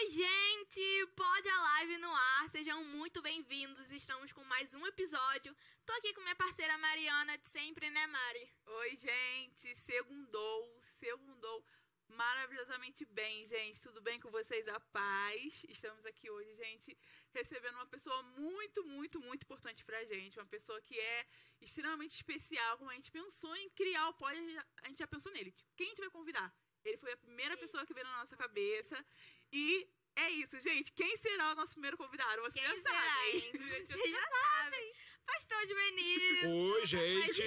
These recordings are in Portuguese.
Oi, gente! Pode a live no ar, sejam muito bem-vindos. Estamos com mais um episódio. Tô aqui com minha parceira Mariana de sempre, né, Mari? Oi, gente! Segundou maravilhosamente bem, gente. Tudo bem com vocês? A paz. Estamos aqui hoje, gente, recebendo uma pessoa muito importante pra gente. Uma pessoa que é extremamente especial. Como a gente pensou em criar o Pod, a gente já pensou nele. Quem a gente vai convidar? Ele foi a primeira pessoa que veio na nossa cabeça. E é isso, gente. Quem será o nosso primeiro convidado? Vocês já sabem. Vocês já sabem. Pastor de Menino. Oi, gente.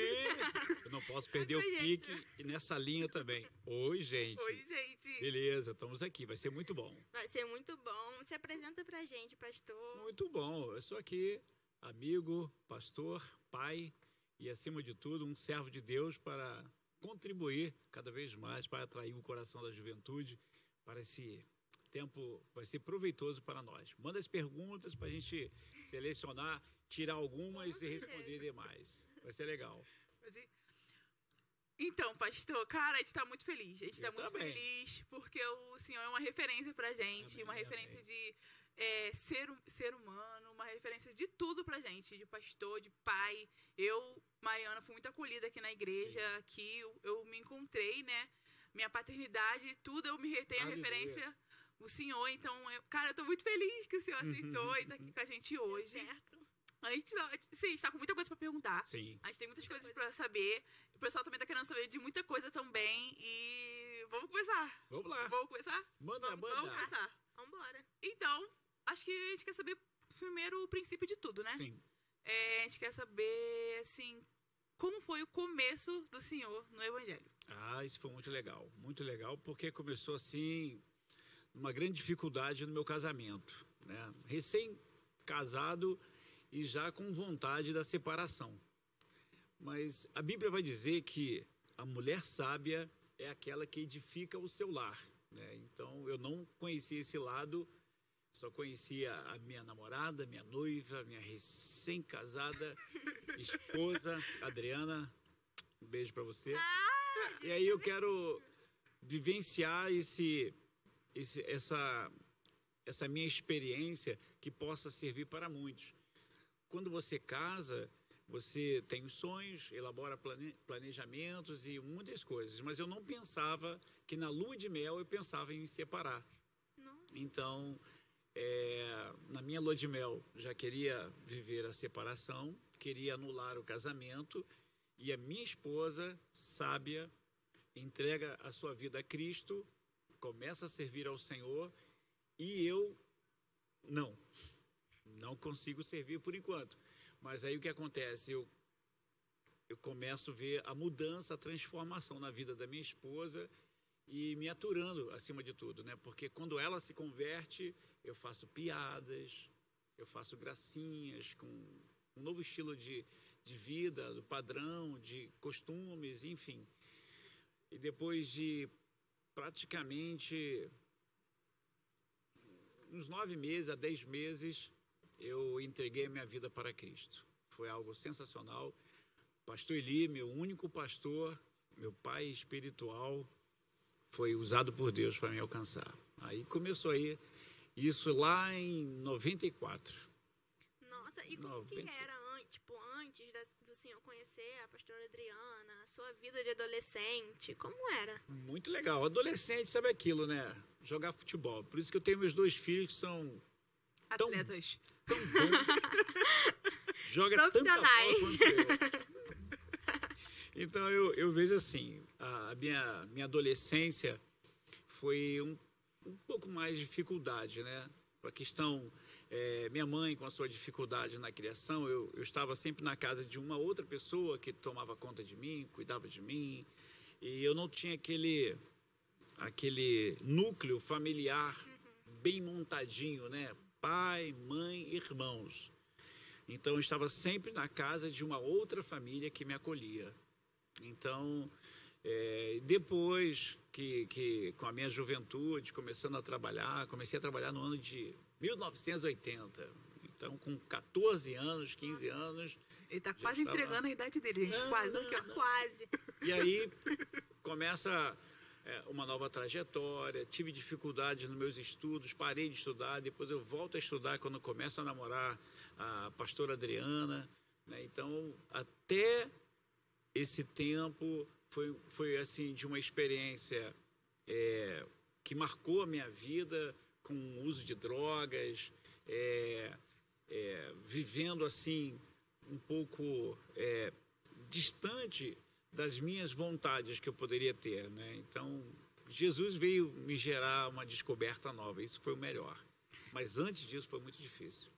Eu não posso perder o pique e nessa linha também. Oi, gente. Oi, gente. Beleza, estamos aqui. Vai ser muito bom. Vai ser muito bom. Se apresenta pra gente, pastor. Muito bom. Eu sou aqui amigo, pastor, pai e, acima de tudo, um servo de Deus para contribuir cada vez mais para atrair o coração da juventude para esse tempo. Vai ser proveitoso para nós. Manda as perguntas para a gente selecionar, tirar algumas e responder demais. Vai ser legal. Então, pastor, cara, a gente está muito feliz. A gente está muito também. feliz porque o senhor é uma referência pra gente, Amém, uma referência amém. de ser humano, uma referência de tudo pra gente, de pastor, de pai. Eu, Mariana, fui muito acolhida aqui na igreja, Sim. aqui eu me encontrei, né? Minha paternidade, tudo eu me retei a Aleluia. referência o senhor. Então, cara, eu tô muito feliz que o senhor aceitou e tá aqui com a gente hoje. Certo. A gente está com muita coisa pra perguntar. Sim. A gente tem muitas coisas pra saber. O pessoal também tá querendo saber de muita coisa também. E vamos começar. Vamos lá. Vamos começar? Manda, Vamos manda. começar. Vambora. Então, acho que a gente quer saber primeiro o princípio de tudo, né? Sim. A gente quer saber, assim, como foi o começo do senhor no Evangelho. Ah, isso foi muito legal, porque começou assim, uma grande dificuldade no meu casamento, né? Recém-casado e já com vontade da separação. Mas a Bíblia vai dizer que a mulher sábia é aquela que edifica o seu lar, né? Então, eu não conhecia esse lado, só conhecia a minha namorada, minha noiva, minha recém-casada esposa, Adriana. Um beijo para você. E aí eu quero vivenciar essa minha experiência que possa servir para muitos. Quando você casa, você tem os sonhos, elabora planejamentos e muitas coisas, mas eu não pensava que na lua de mel eu pensava em me separar. Não. Então, na minha lua de mel, já queria viver a separação, queria anular o casamento, e a minha esposa, sábia, entrega a sua vida a Cristo, começa a servir ao Senhor, e eu não consigo servir por enquanto. Mas aí o que acontece? Eu começo a ver a mudança, a transformação na vida da minha esposa e me aturando acima de tudo, né? Porque quando ela se converte, eu faço piadas, eu faço gracinhas com um novo estilo de vida, do padrão, de costumes, enfim. E depois de praticamente uns 9 meses a 10 meses, eu entreguei a minha vida para Cristo. Foi algo sensacional. Pastor Eli, meu único pastor, meu pai espiritual, foi usado por Deus para me alcançar. Aí começou aí, isso lá em 94. Nossa, e como que era antes do senhor conhecer a pastora Adriana, a sua vida de adolescente? Como era? Muito legal. Adolescente, sabe aquilo, né? Jogar futebol. Por isso que eu tenho meus 2 filhos que são Atletas. tão bons. Joga tanta bola quanto eu. Então, eu vejo assim, a minha adolescência foi um pouco mais de dificuldade, né? A questão, minha mãe com a sua dificuldade na criação, eu estava sempre na casa de uma outra pessoa que tomava conta de mim, cuidava de mim, e eu não tinha aquele núcleo familiar bem montadinho, né? Pai, mãe, irmãos. Então, eu estava sempre na casa de uma outra família que me acolhia. Então, depois que com a minha juventude, comecei a trabalhar no ano de 1980. Então, com 14 anos, 15 anos... Ele está quase entregando a idade dele, gente. Quase. Quase. E aí, começa uma nova trajetória, tive dificuldades nos meus estudos, parei de estudar, depois eu volto a estudar quando começo a namorar a pastora Adriana, né? Então, até esse tempo foi assim, de uma experiência que marcou a minha vida, com o uso de drogas, vivendo assim um pouco distante das minhas vontades que eu poderia ter, né? Então, Jesus veio me gerar uma descoberta nova, isso foi o melhor. Mas antes disso foi muito difícil.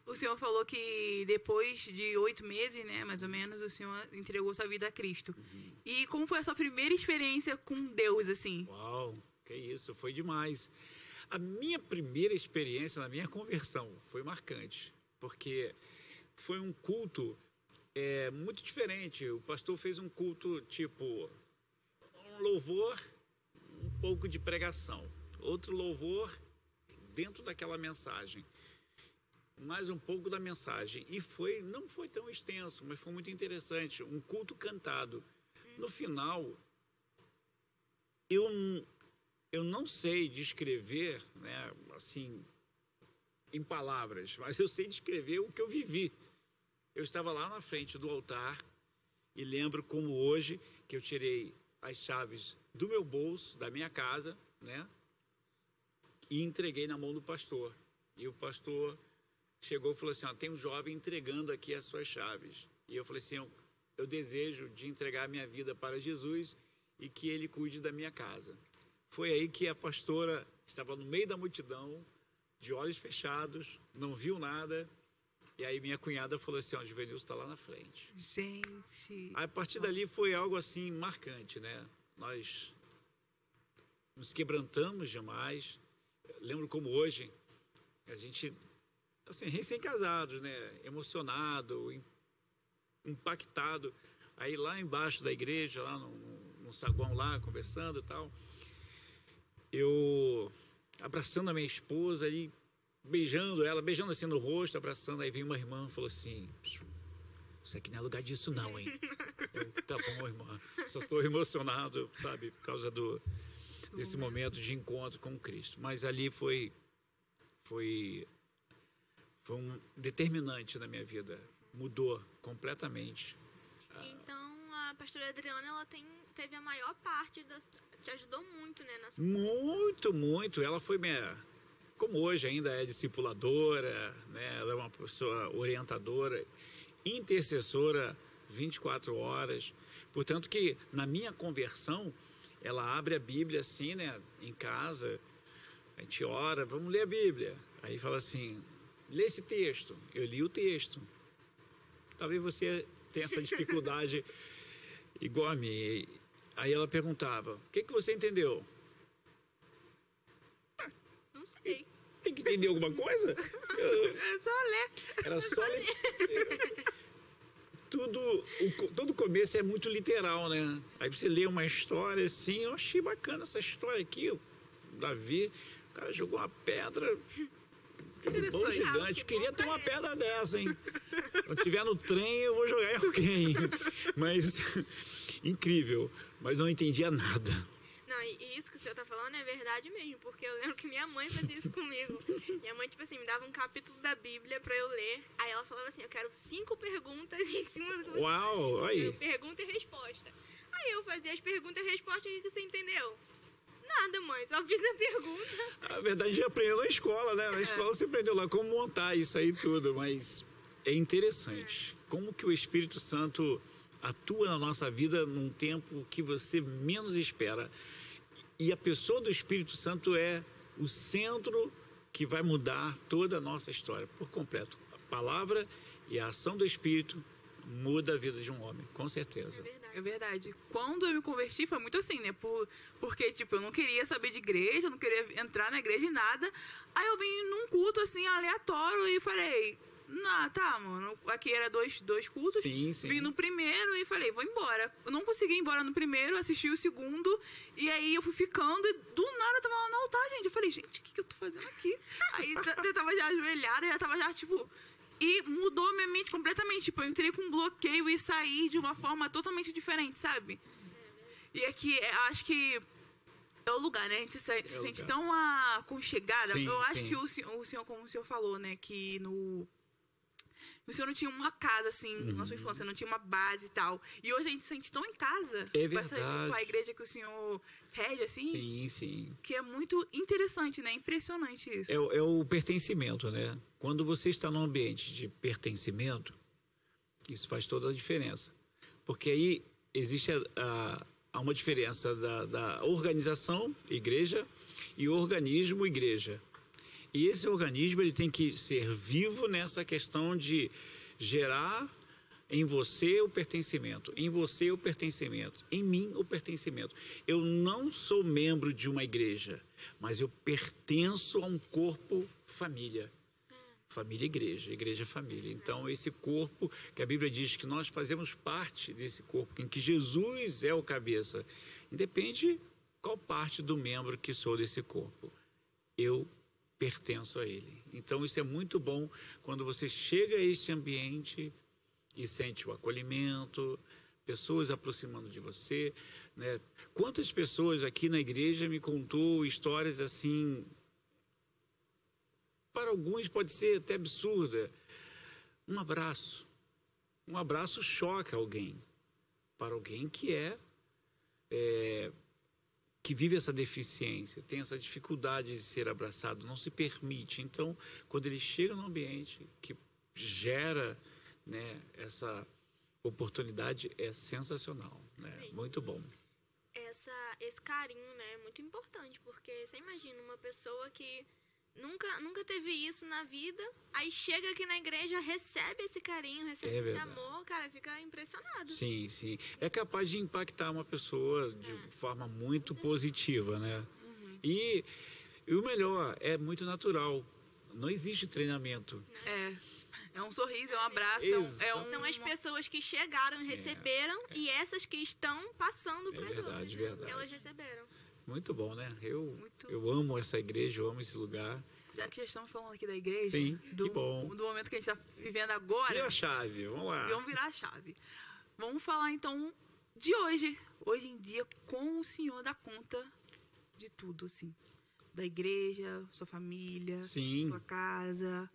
O senhor falou que depois de 8 meses, né, mais ou menos, o senhor entregou sua vida a Cristo. Uhum. E como foi a sua primeira experiência com Deus, assim? Uau, que isso, foi demais. A minha primeira experiência na minha conversão foi marcante, porque foi um culto muito diferente. O pastor fez um culto tipo um louvor, um pouco de pregação, outro louvor dentro daquela mensagem, mais um pouco da mensagem, e não foi tão extenso, mas foi muito interessante, um culto cantado. No final, eu não sei descrever, né, assim, em palavras, mas eu sei descrever o que eu vivi. Eu estava lá na frente do altar e lembro como hoje que eu tirei as chaves do meu bolso, da minha casa, né, e entreguei na mão do pastor. E o pastor chegou e falou assim, tem um jovem entregando aqui as suas chaves. E eu falei assim, eu desejo de entregar a minha vida para Jesus e que ele cuide da minha casa. Foi aí que a pastora estava no meio da multidão, de olhos fechados, não viu nada. E aí minha cunhada falou assim, o Juvenilson está lá na frente. Gente! A partir dali foi algo assim marcante, né? Nós nos quebrantamos demais. Lembro como hoje, a gente, assim, recém-casados, né? Emocionado, impactado. Aí lá embaixo da igreja, lá no saguão lá, conversando e tal, eu abraçando a minha esposa ali, beijando ela, beijando assim no rosto, abraçando, aí veio uma irmã e falou assim, isso aqui não é lugar disso não, hein? Tá bom, irmã, só estou emocionado, sabe, por causa desse momento de encontro com Cristo. Mas ali foi um determinante na minha vida, mudou completamente. Então, a pastora Adriana, ela teve a maior parte, te ajudou muito, né? Na sua... Muito, ela foi como hoje ainda é discipuladora, né? Ela é uma pessoa orientadora, intercessora 24 horas. Portanto que na minha conversão, ela abre a Bíblia assim, né? Em casa, a gente ora, vamos ler a Bíblia. Aí fala assim, lê esse texto. Eu li o texto. Talvez você tenha essa dificuldade igual a mim. Aí ela perguntava, o que você entendeu? Não sei. Tem que entender alguma coisa? É só ler. Era só ler. Todo começo é muito literal, né? Aí você lê uma história assim, eu achei bacana essa história aqui, o Davi, o cara jogou uma pedra, um bom gigante, queria ter uma pedra dessa, hein? Quando estiver no trem, eu vou jogar em alguém. Mas, incrível, mas não entendia nada. Não, e isso que o senhor tá falando é verdade mesmo, porque eu lembro que minha mãe fazia isso comigo. Minha mãe, tipo assim, me dava um capítulo da Bíblia pra eu ler, aí ela falava assim, eu quero 5 perguntas em cima do que você... Uau, aí. Pergunta e resposta. Aí eu fazia as perguntas e respostas e você entendeu? Nada, mãe, só fiz a pergunta. A verdade, já aprendeu na escola, né? Na escola você aprendeu lá como montar isso aí tudo, mas é interessante. Como que o Espírito Santo atua na nossa vida num tempo que você menos espera. E a pessoa do Espírito Santo é o centro que vai mudar toda a nossa história por completo. A palavra e a ação do Espírito muda a vida de um homem, com certeza. É verdade. Quando eu me converti foi muito assim, né? Porque, tipo, eu não queria saber de igreja, eu não queria entrar na igreja e nada. Aí eu vim num culto, assim, aleatório e falei... Não, tá, mano. Aqui era dois cultos. Sim. Vim no primeiro e falei, vou embora. Eu não consegui ir embora no primeiro, assisti o segundo. E aí eu fui ficando e do nada eu tava lá no altar, gente. Eu falei, gente, o que eu tô fazendo aqui? Aí eu tava já ajoelhada, já tava já, tipo... E mudou minha mente completamente. Tipo, eu entrei com um bloqueio e saí de uma forma totalmente diferente, sabe? E aqui, acho que É o lugar, né? A gente se sente lugar. tão aconchegada. Sim, Eu acho sim. que o senhor, como o senhor falou, né? Que o senhor não tinha uma casa, assim, na sua infância, não tinha uma base e tal. E hoje a gente se sente tão em casa É com essa, verdade. com a igreja que o senhor rege, assim, Sim, sim. que é muito interessante, né? Impressionante isso. É o pertencimento, né? Quando você está num ambiente de pertencimento, isso faz toda a diferença. Porque aí existe há uma diferença da organização, igreja, e organismo, igreja. E esse organismo ele tem que ser vivo nessa questão de gerar em você o pertencimento, em você o pertencimento, em mim o pertencimento. Eu não sou membro de uma igreja, mas eu pertenço a um corpo família. Família, igreja, igreja, família. Então, esse corpo, que a Bíblia diz que nós fazemos parte desse corpo, em que Jesus é o cabeça, independe qual parte do membro que sou desse corpo. Eu pertenço a ele. Então, isso é muito bom quando você chega a este ambiente e sente o acolhimento, pessoas aproximando de você, né? Quantas pessoas aqui na igreja me contou histórias assim, para alguns pode ser até absurda. Um abraço choca alguém. Para alguém que que vive essa deficiência, tem essa dificuldade de ser abraçado, não se permite. Então, quando ele chega num ambiente que gera, né, essa oportunidade, é sensacional, né? Muito bom. Esse carinho, né, é muito importante, porque você imagina uma pessoa que nunca teve isso na vida, aí chega aqui na igreja, recebe esse carinho, recebe esse amor, cara, fica impressionado. Sim, sim. É capaz de impactar uma pessoa de forma muito positiva, né? E o melhor, é muito natural. Não existe treinamento. É um sorriso, é um abraço, São as pessoas que chegaram e receberam e essas que estão passando para as outras, verdade. que elas receberam. Muito bom, né? Eu amo essa igreja, eu amo esse lugar. Já que já estamos falando aqui da igreja, Sim, que bom. Do momento que a gente está vivendo agora. Vira a chave, vamos lá. Vamos virar a chave. Vamos falar então de hoje. Hoje em dia, como o senhor dá conta de tudo, assim. Da igreja, sua família, sua casa.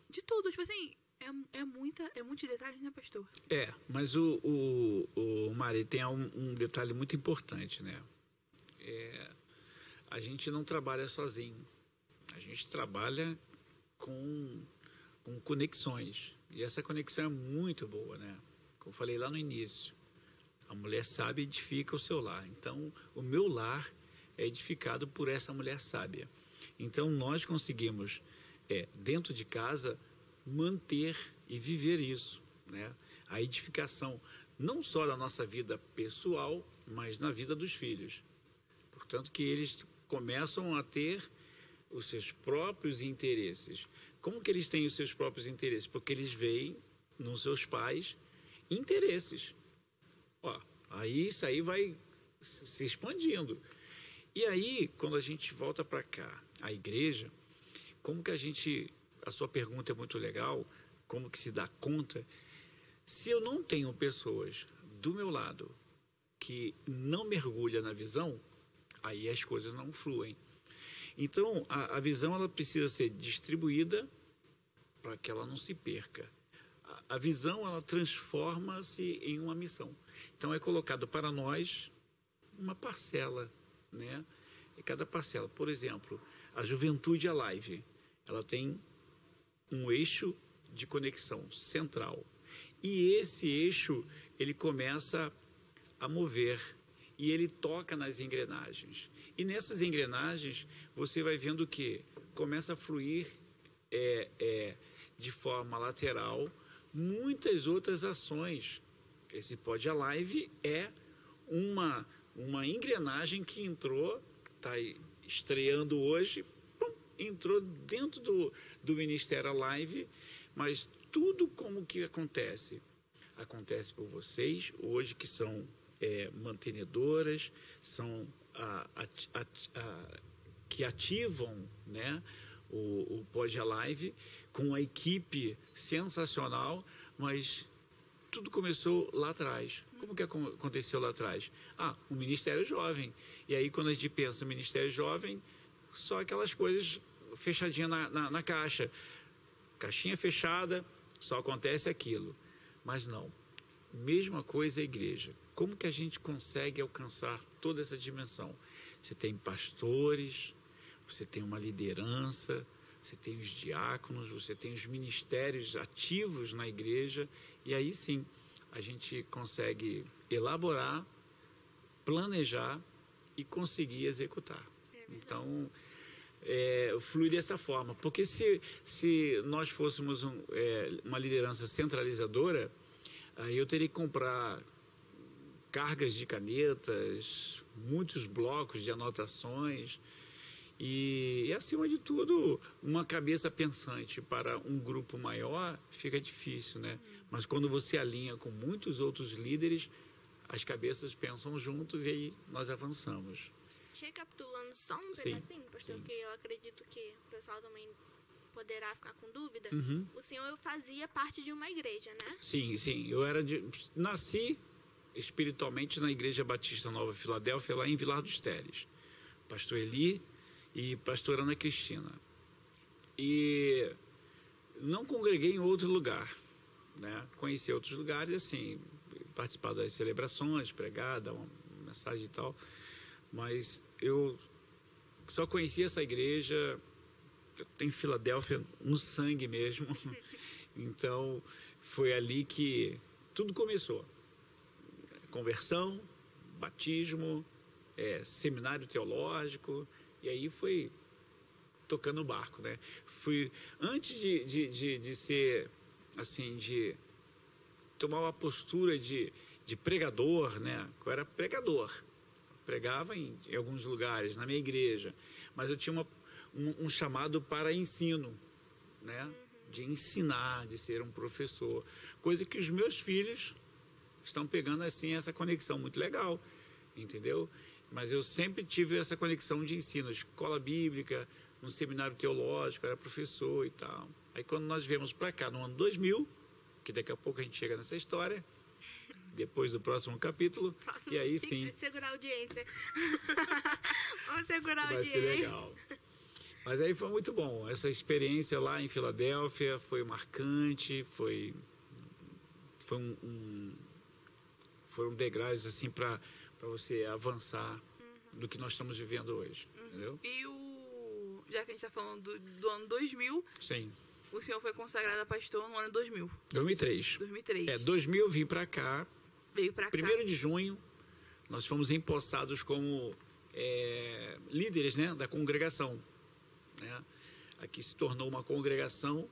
De tudo, tipo assim, é muitos detalhes, né, pastor? Mas o Mari tem um detalhe muito importante, né? A gente não trabalha sozinho. A gente trabalha com conexões. E essa conexão é muito boa, né? Como eu falei lá no início, a mulher sábia edifica o seu lar. Então, o meu lar é edificado por essa mulher sábia. Então, nós conseguimos, dentro de casa, manter e viver isso, né? A edificação, não só da nossa vida pessoal, mas na vida dos filhos. Portanto, que eles começam a ter os seus próprios interesses. Como que eles têm os seus próprios interesses? Porque eles veem nos seus pais interesses. Aí isso aí vai se expandindo. E aí, quando a gente volta para cá, a igreja, como que a sua pergunta é muito legal, como que se dá conta? Se eu não tenho pessoas do meu lado que não mergulham na visão, aí as coisas não fluem. Então, a visão ela precisa ser distribuída para que ela não se perca. A visão ela transforma-se em uma missão. Então, é colocado para nós uma parcela, né? E cada parcela, por exemplo, a Juventude Alive, ela tem um eixo de conexão central. E esse eixo, ele começa a mover e ele toca nas engrenagens. E nessas engrenagens, você vai vendo que começa a fluir de forma lateral muitas outras ações. Esse Pod Alive é uma engrenagem que entrou, está estreando hoje, entrou dentro do Ministério Alive, mas tudo como que acontece? Acontece por vocês, hoje que são mantenedoras, são que ativam, né, o Pod Alive com uma equipe sensacional, mas tudo começou lá atrás. Como que aconteceu lá atrás? O Ministério Jovem. E aí, quando a gente pensa em Ministério Jovem, só aquelas coisas fechadinhas na caixa. Caixinha fechada, só acontece aquilo. Mas não. Mesma coisa a igreja. Como que a gente consegue alcançar toda essa dimensão? Você tem pastores, você tem uma liderança, você tem os diáconos, você tem os ministérios ativos na igreja, e aí sim a gente consegue elaborar, planejar e conseguir executar. Então, flui dessa forma, porque se nós fôssemos uma liderança centralizadora, aí eu teria que comprar cargas de canetas, muitos blocos de anotações, e, acima de tudo, uma cabeça pensante para um grupo maior fica difícil, né? Mas quando você alinha com muitos outros líderes, as cabeças pensam juntos e aí nós avançamos. Recapitulando só um pedacinho, pastor, que eu acredito que o pessoal também poderá ficar com dúvida. O senhor fazia parte de uma igreja, né? Sim. Eu nasci espiritualmente na Igreja Batista Nova Filadélfia, lá em Vilar dos Teles. Pastor Eli e pastora Ana Cristina. E não congreguei em outro lugar, né? Conheci outros lugares, assim, participar das celebrações, pregar, dar uma mensagem e tal, mas eu só conheci essa igreja, eu tenho Filadélfia no sangue mesmo, então foi ali que tudo começou. Conversão, batismo, seminário teológico, e aí foi tocando o barco, né? Antes de ser, assim, de tomar uma postura de pregador, né? Eu era pregador, pregava em alguns lugares, na minha igreja, mas eu tinha um chamado para ensino, né? De ensinar, de ser um professor, coisa que os meus filhos estão pegando, assim, essa conexão muito legal, entendeu? Mas eu sempre tive essa conexão de ensino, escola bíblica, no seminário teológico, era professor e tal. Aí quando nós viemos para cá, no ano 2000, que daqui a pouco a gente chega nessa história, depois do próximo capítulo, e aí sim... Vai segurar a audiência. Vamos segurar a audiência. Vai ser legal. Mas aí foi muito bom. Essa experiência lá em Filadélfia foi marcante, foram degraus, assim, para você avançar do que nós estamos vivendo hoje, entendeu? E já que a gente está falando do ano 2000, sim, o senhor foi consagrado a pastor no ano 2000. 2003. 2000 eu vim para cá. Veio para cá. 1º de junho, nós fomos empossados como líderes, né, da congregação, né? Aqui se tornou uma congregação,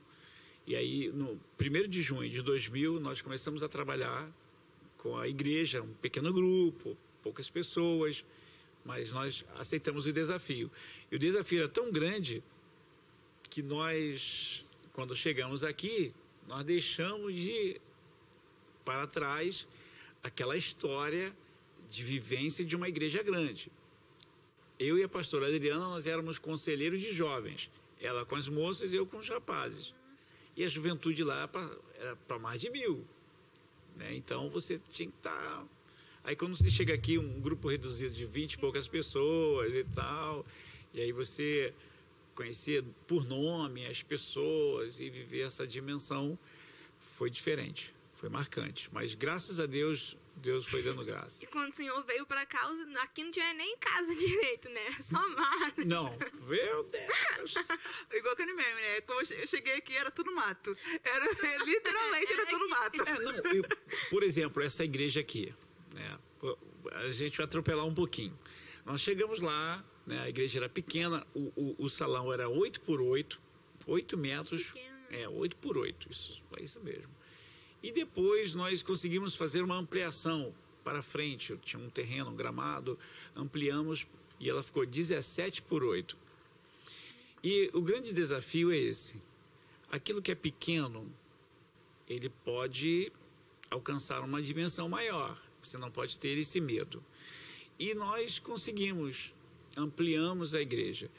e aí no 1º de junho de 2000 nós começamos a trabalhar com a igreja, um pequeno grupo, poucas pessoas, mas nós aceitamos o desafio. E o desafio era tão grande que nós, quando chegamos aqui, nós deixamos para trás aquela história de vivência de uma igreja grande. Eu e a pastora Adriana, nós éramos conselheiros de jovens. Ela com as moças e eu com os rapazes. E a juventude lá era para mais de 1000. Né? Então, você tinha que estar... Aí, quando você chega aqui, um grupo reduzido de 20 e poucas pessoas e tal, e aí você conhecer por nome as pessoas e viver essa dimensão, foi diferente, foi marcante. Mas, graças a Deus, Deus foi dando graça. E quando o senhor veio para cá, aqui não tinha nem casa direito, né? Só mato. Não, meu Deus. Igual aquele meme, né? Quando eu cheguei aqui, era tudo mato. Literalmente era tudo mato. Por exemplo, essa igreja aqui, né? A gente vai atropelar um pouquinho. Nós chegamos lá, né? A igreja era pequena, o salão era 8x8, 8 metros. Pequeno. 8x8, isso mesmo. E depois nós conseguimos fazer uma ampliação para frente. Eu tinha um terreno, um gramado, ampliamos e ela ficou 17x8. E o grande desafio é esse. Aquilo que é pequeno, ele pode alcançar uma dimensão maior. Você não pode ter esse medo. E nós conseguimos, ampliamos a igreja.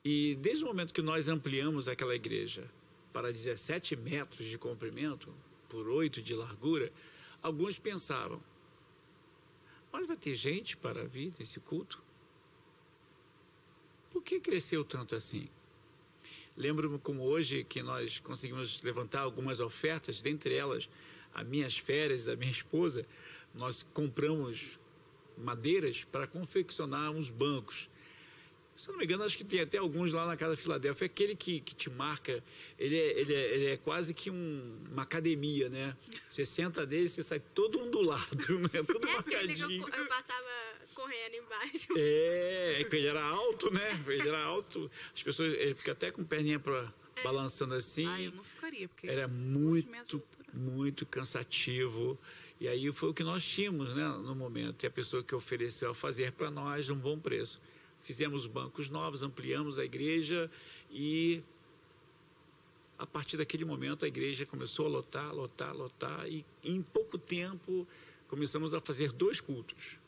E desde o momento que nós ampliamos aquela igreja para 17 metros de comprimento, por 8 de largura, alguns pensavam, mas vai ter gente para vir nesse culto? Por que cresceu tanto assim? Lembro-me como hoje que nós conseguimos levantar algumas ofertas, dentre elas as minhas férias da minha esposa, nós compramos madeiras para confeccionar uns bancos. Se eu não me engano, acho que tem até alguns lá na Casa Filadélfia. Aquele que te marca, ele é quase que uma academia, né? Você senta dele, você sai todo ondulado, né? Todo marcadinho. Eu passava correndo embaixo. Porque ele era alto, né? Ele era alto. As pessoas, ele fica até com perninha balançando assim. Eu não ficaria, porque era muito cansativo. E aí foi o que nós tínhamos, né, no momento. E a pessoa que ofereceu a fazer para nós um bom preço. Fizemos bancos novos, ampliamos a igreja e a partir daquele momento a igreja começou a lotar e em pouco tempo começamos a fazer 2 cultos.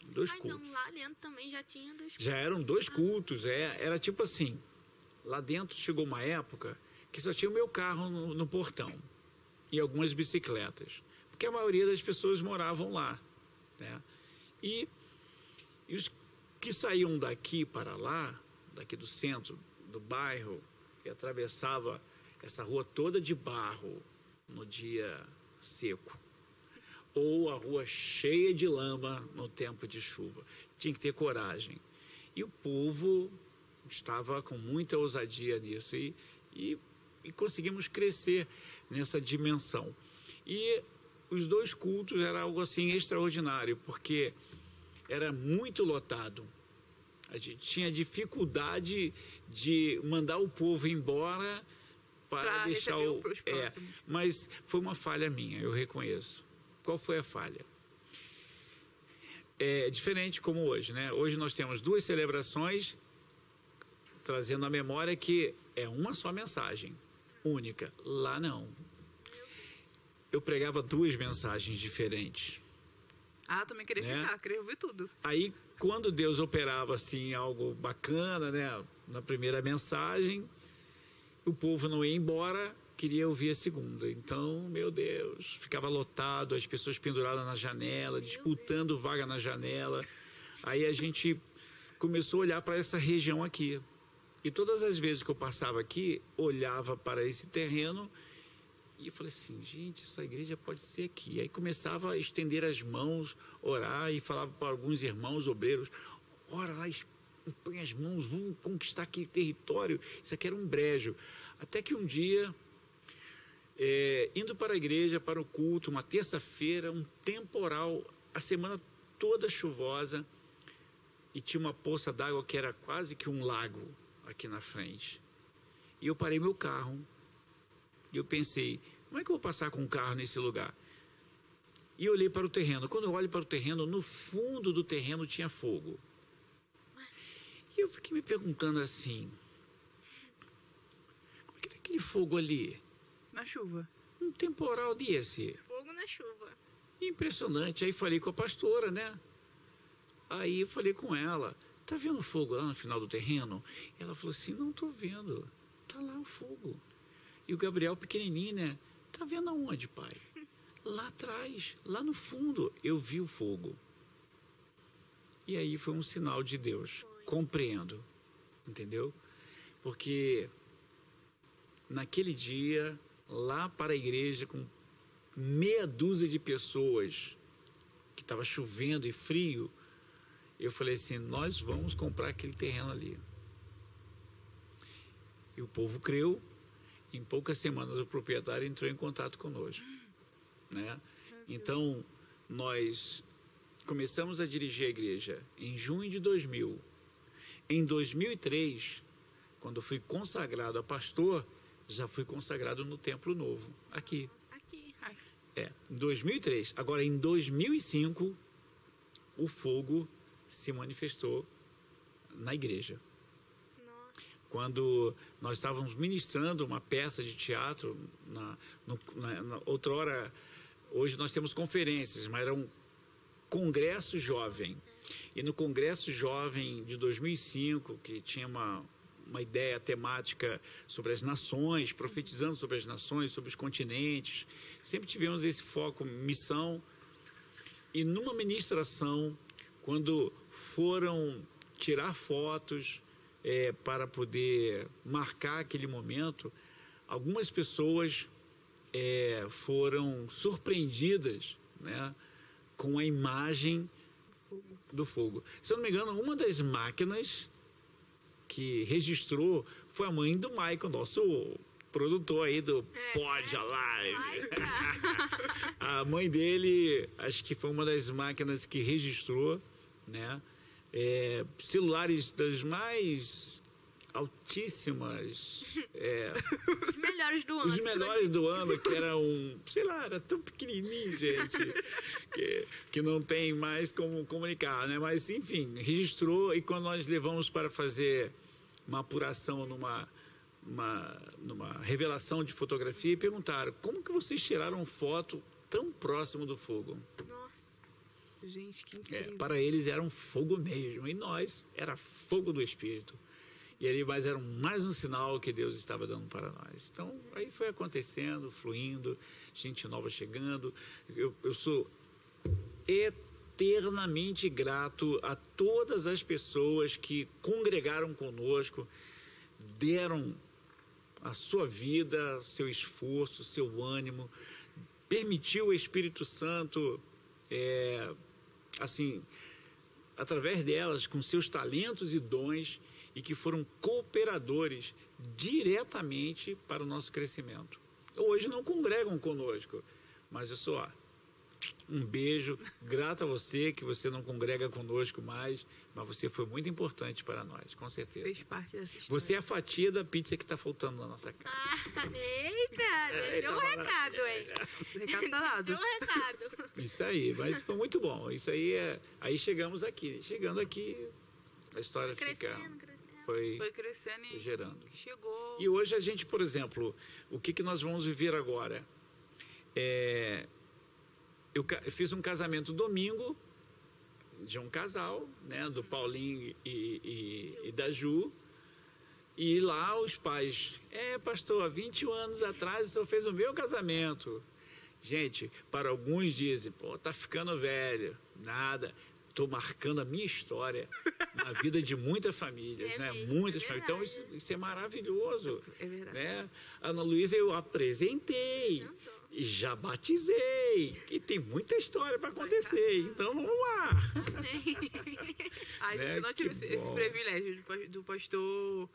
2 cultos. Então lá dentro também já tinha 2 cultos. Já eram 2 cultos, era tipo assim, lá dentro chegou uma época que só tinha o meu carro no portão e algumas bicicletas, porque a maioria das pessoas moravam lá, né? E os que saíam daqui para lá, daqui do centro do bairro, e atravessava essa rua toda de barro no dia seco, ou a rua cheia de lama no tempo de chuva. Tinha que ter coragem. E o povo estava com muita ousadia nisso, e conseguimos crescer nessa dimensão. E os 2 cultos era algo assim extraordinário, porque era muito lotado. A gente tinha dificuldade de mandar o povo embora para deixar mas foi uma falha minha, eu reconheço. Qual foi a falha? É diferente como hoje, né? Hoje nós temos 2 celebrações trazendo à memória que é uma só mensagem, única. Lá não. Eu pregava 2 mensagens diferentes. Também queria ficar, queria ouvir tudo. Aí, quando Deus operava assim, algo bacana, né? Na primeira mensagem, o povo não ia embora, queria ouvir a segunda. Então, meu Deus, ficava lotado, as pessoas penduradas na janela, disputando vaga na janela. Aí a gente começou a olhar para essa região aqui. E todas as vezes que eu passava aqui, olhava para esse terreno e eu falei assim, gente, essa igreja pode ser aqui. Aí começava a estender as mãos, orar, e falava para alguns irmãos obreiros, ora lá, põe as mãos, vamos conquistar aquele território. Isso aqui era um brejo. Até que um dia, indo para a igreja, para o culto, uma terça-feira, um temporal, a semana toda chuvosa, e tinha uma poça d'água que era quase que um lago aqui na frente. E eu parei meu carro, e eu pensei, como é que eu vou passar com o carro nesse lugar? E olhei para o terreno. Quando eu olho para o terreno, no fundo do terreno tinha fogo. E eu fiquei me perguntando assim, como é que tem aquele fogo ali? Na chuva. Um temporal desse. Fogo na chuva. Impressionante. Aí falei com a pastora, né? Aí eu falei com ela, tá vendo o fogo lá no final do terreno? Ela falou assim, não tô vendo. Tá lá o fogo. E o Gabriel pequenininho, né? Tá vendo aonde, pai? Lá atrás, lá no fundo, eu vi o fogo. E aí foi um sinal de Deus. Compreendo. Entendeu? Porque naquele dia, lá para a igreja, com meia dúzia de pessoas, que estava chovendo e frio, eu falei assim, nós vamos comprar aquele terreno ali. E o povo creu. Em poucas semanas o proprietário entrou em contato conosco, né? Então, nós começamos a dirigir a igreja em junho de 2000. Em 2003, quando eu fui consagrado a pastor, já fui consagrado no Templo Novo, aqui. Aqui. Em 2003. Agora, em 2005, o fogo se manifestou na igreja. Quando nós estávamos ministrando uma peça de teatro, outrora, hoje nós temos conferências, mas era um congresso jovem. E no congresso jovem de 2005, que tinha uma ideia temática sobre as nações, profetizando sobre as nações, sobre os continentes. Sempre tivemos esse foco, missão. E numa ministração, quando foram tirar fotos para poder marcar aquele momento, algumas pessoas foram surpreendidas, né, com a imagem do fogo. Se eu não me engano, uma das máquinas que registrou foi a mãe do Michael, nosso produtor aí do Pod Alive. A mãe dele, acho que foi uma das máquinas que registrou, né? Celulares das mais altíssimas. Os melhores do ano. Os melhores do ano, que era sei lá, era tão pequenininho, gente, que não tem mais como comunicar, né? Mas, enfim, registrou, e quando nós levamos para fazer uma apuração numa revelação de fotografia, e perguntaram, como que vocês tiraram foto tão próximo do fogo? Nossa. Gente, que incrível. Para eles era um fogo mesmo, e nós era fogo do Espírito. E ali mais era mais um sinal que Deus estava dando para nós. Então, aí foi acontecendo, fluindo, gente nova chegando. Eu sou eternamente grato a todas as pessoas que congregaram conosco, deram a sua vida, seu esforço, seu ânimo, permitiu o Espírito Santo, assim, através delas, com seus talentos e dons, e que foram cooperadores diretamente para o nosso crescimento. Hoje não congregam conosco, mas eu sou um beijo, grato a você, que você não congrega conosco mais, mas você foi muito importante para nós, com certeza. Fez parte dessa história. Você é a fatia da pizza que está faltando na nossa casa. Eita, deixou o recado, hein? O recado tá dado. Deixou o recado. Isso aí, mas foi muito bom. Isso aí aí chegamos aqui. Chegando aqui, a história Crescendo. Foi crescendo e gerando. chegou. E hoje a gente, por exemplo, o que nós vamos viver agora? Eu fiz um casamento domingo de um casal, né, do Paulinho e da Ju. E lá os pais, pastor, há 21 anos atrás o senhor fez o meu casamento. Gente, para alguns dizem, pô, tá ficando velho. Nada. Estou marcando a minha história na vida de muitas famílias, né? Mesmo, Muitas famílias. Então, isso é maravilhoso. É verdade. Né? A Ana Luísa eu apresentei, e já batizei, e tem muita história para acontecer. Então, vamos lá. Ai, Né? eu não tive Que esse bom. privilégio do pastor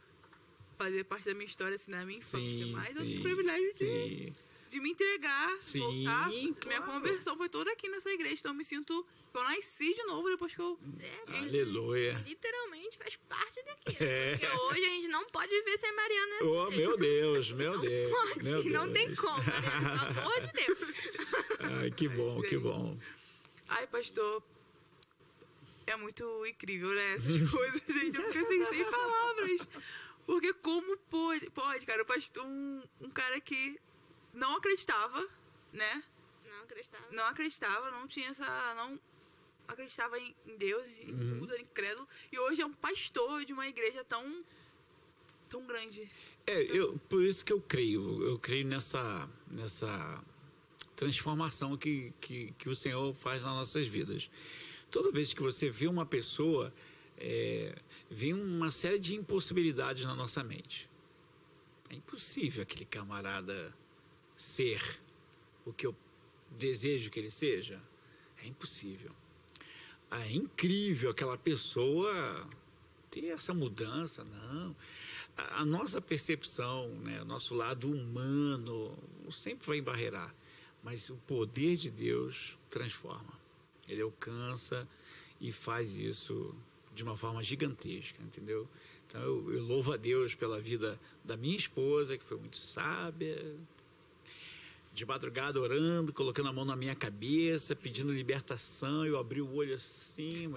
fazer parte da minha história assim, na minha infância. Sim, Mas eu sim, tive o privilégio sim. de me entregar, Sim, voltar. Minha claro. conversão foi toda aqui nessa igreja, então eu me sinto... Eu nasci de novo depois que eu... Sério? Aleluia. Literalmente faz parte daqui. É. Porque hoje a gente não pode viver sem Mariana. Oh, meu Deus, meu Deus. Pode, Meu Deus. não tem como, Mariana, pelo amor de Deus. Ai, que bom, que bom. Ai, pastor, é muito incrível, né? Essas coisas, gente. Eu fiquei sem palavras. Porque como pode, cara, o pastor, um cara que não acreditava, né? Não acreditava. Não tinha não acreditava em Deus, em tudo, era incrédulo. E hoje é um pastor de uma igreja tão grande. Por isso que eu creio nessa transformação que o Senhor faz nas nossas vidas. Toda vez que você vê uma pessoa, vem uma série de impossibilidades na nossa mente. É impossível aquele camarada ser o que eu desejo que ele seja. É impossível. É incrível aquela pessoa ter essa mudança. Não. A nossa percepção, né, o nosso lado humano sempre vai embarrear, mas o poder de Deus transforma. Ele alcança e faz isso de uma forma gigantesca, entendeu? Então eu louvo a Deus pela vida da minha esposa, que foi muito sábia, de madrugada orando, colocando a mão na minha cabeça, pedindo libertação. Eu abri o olho assim,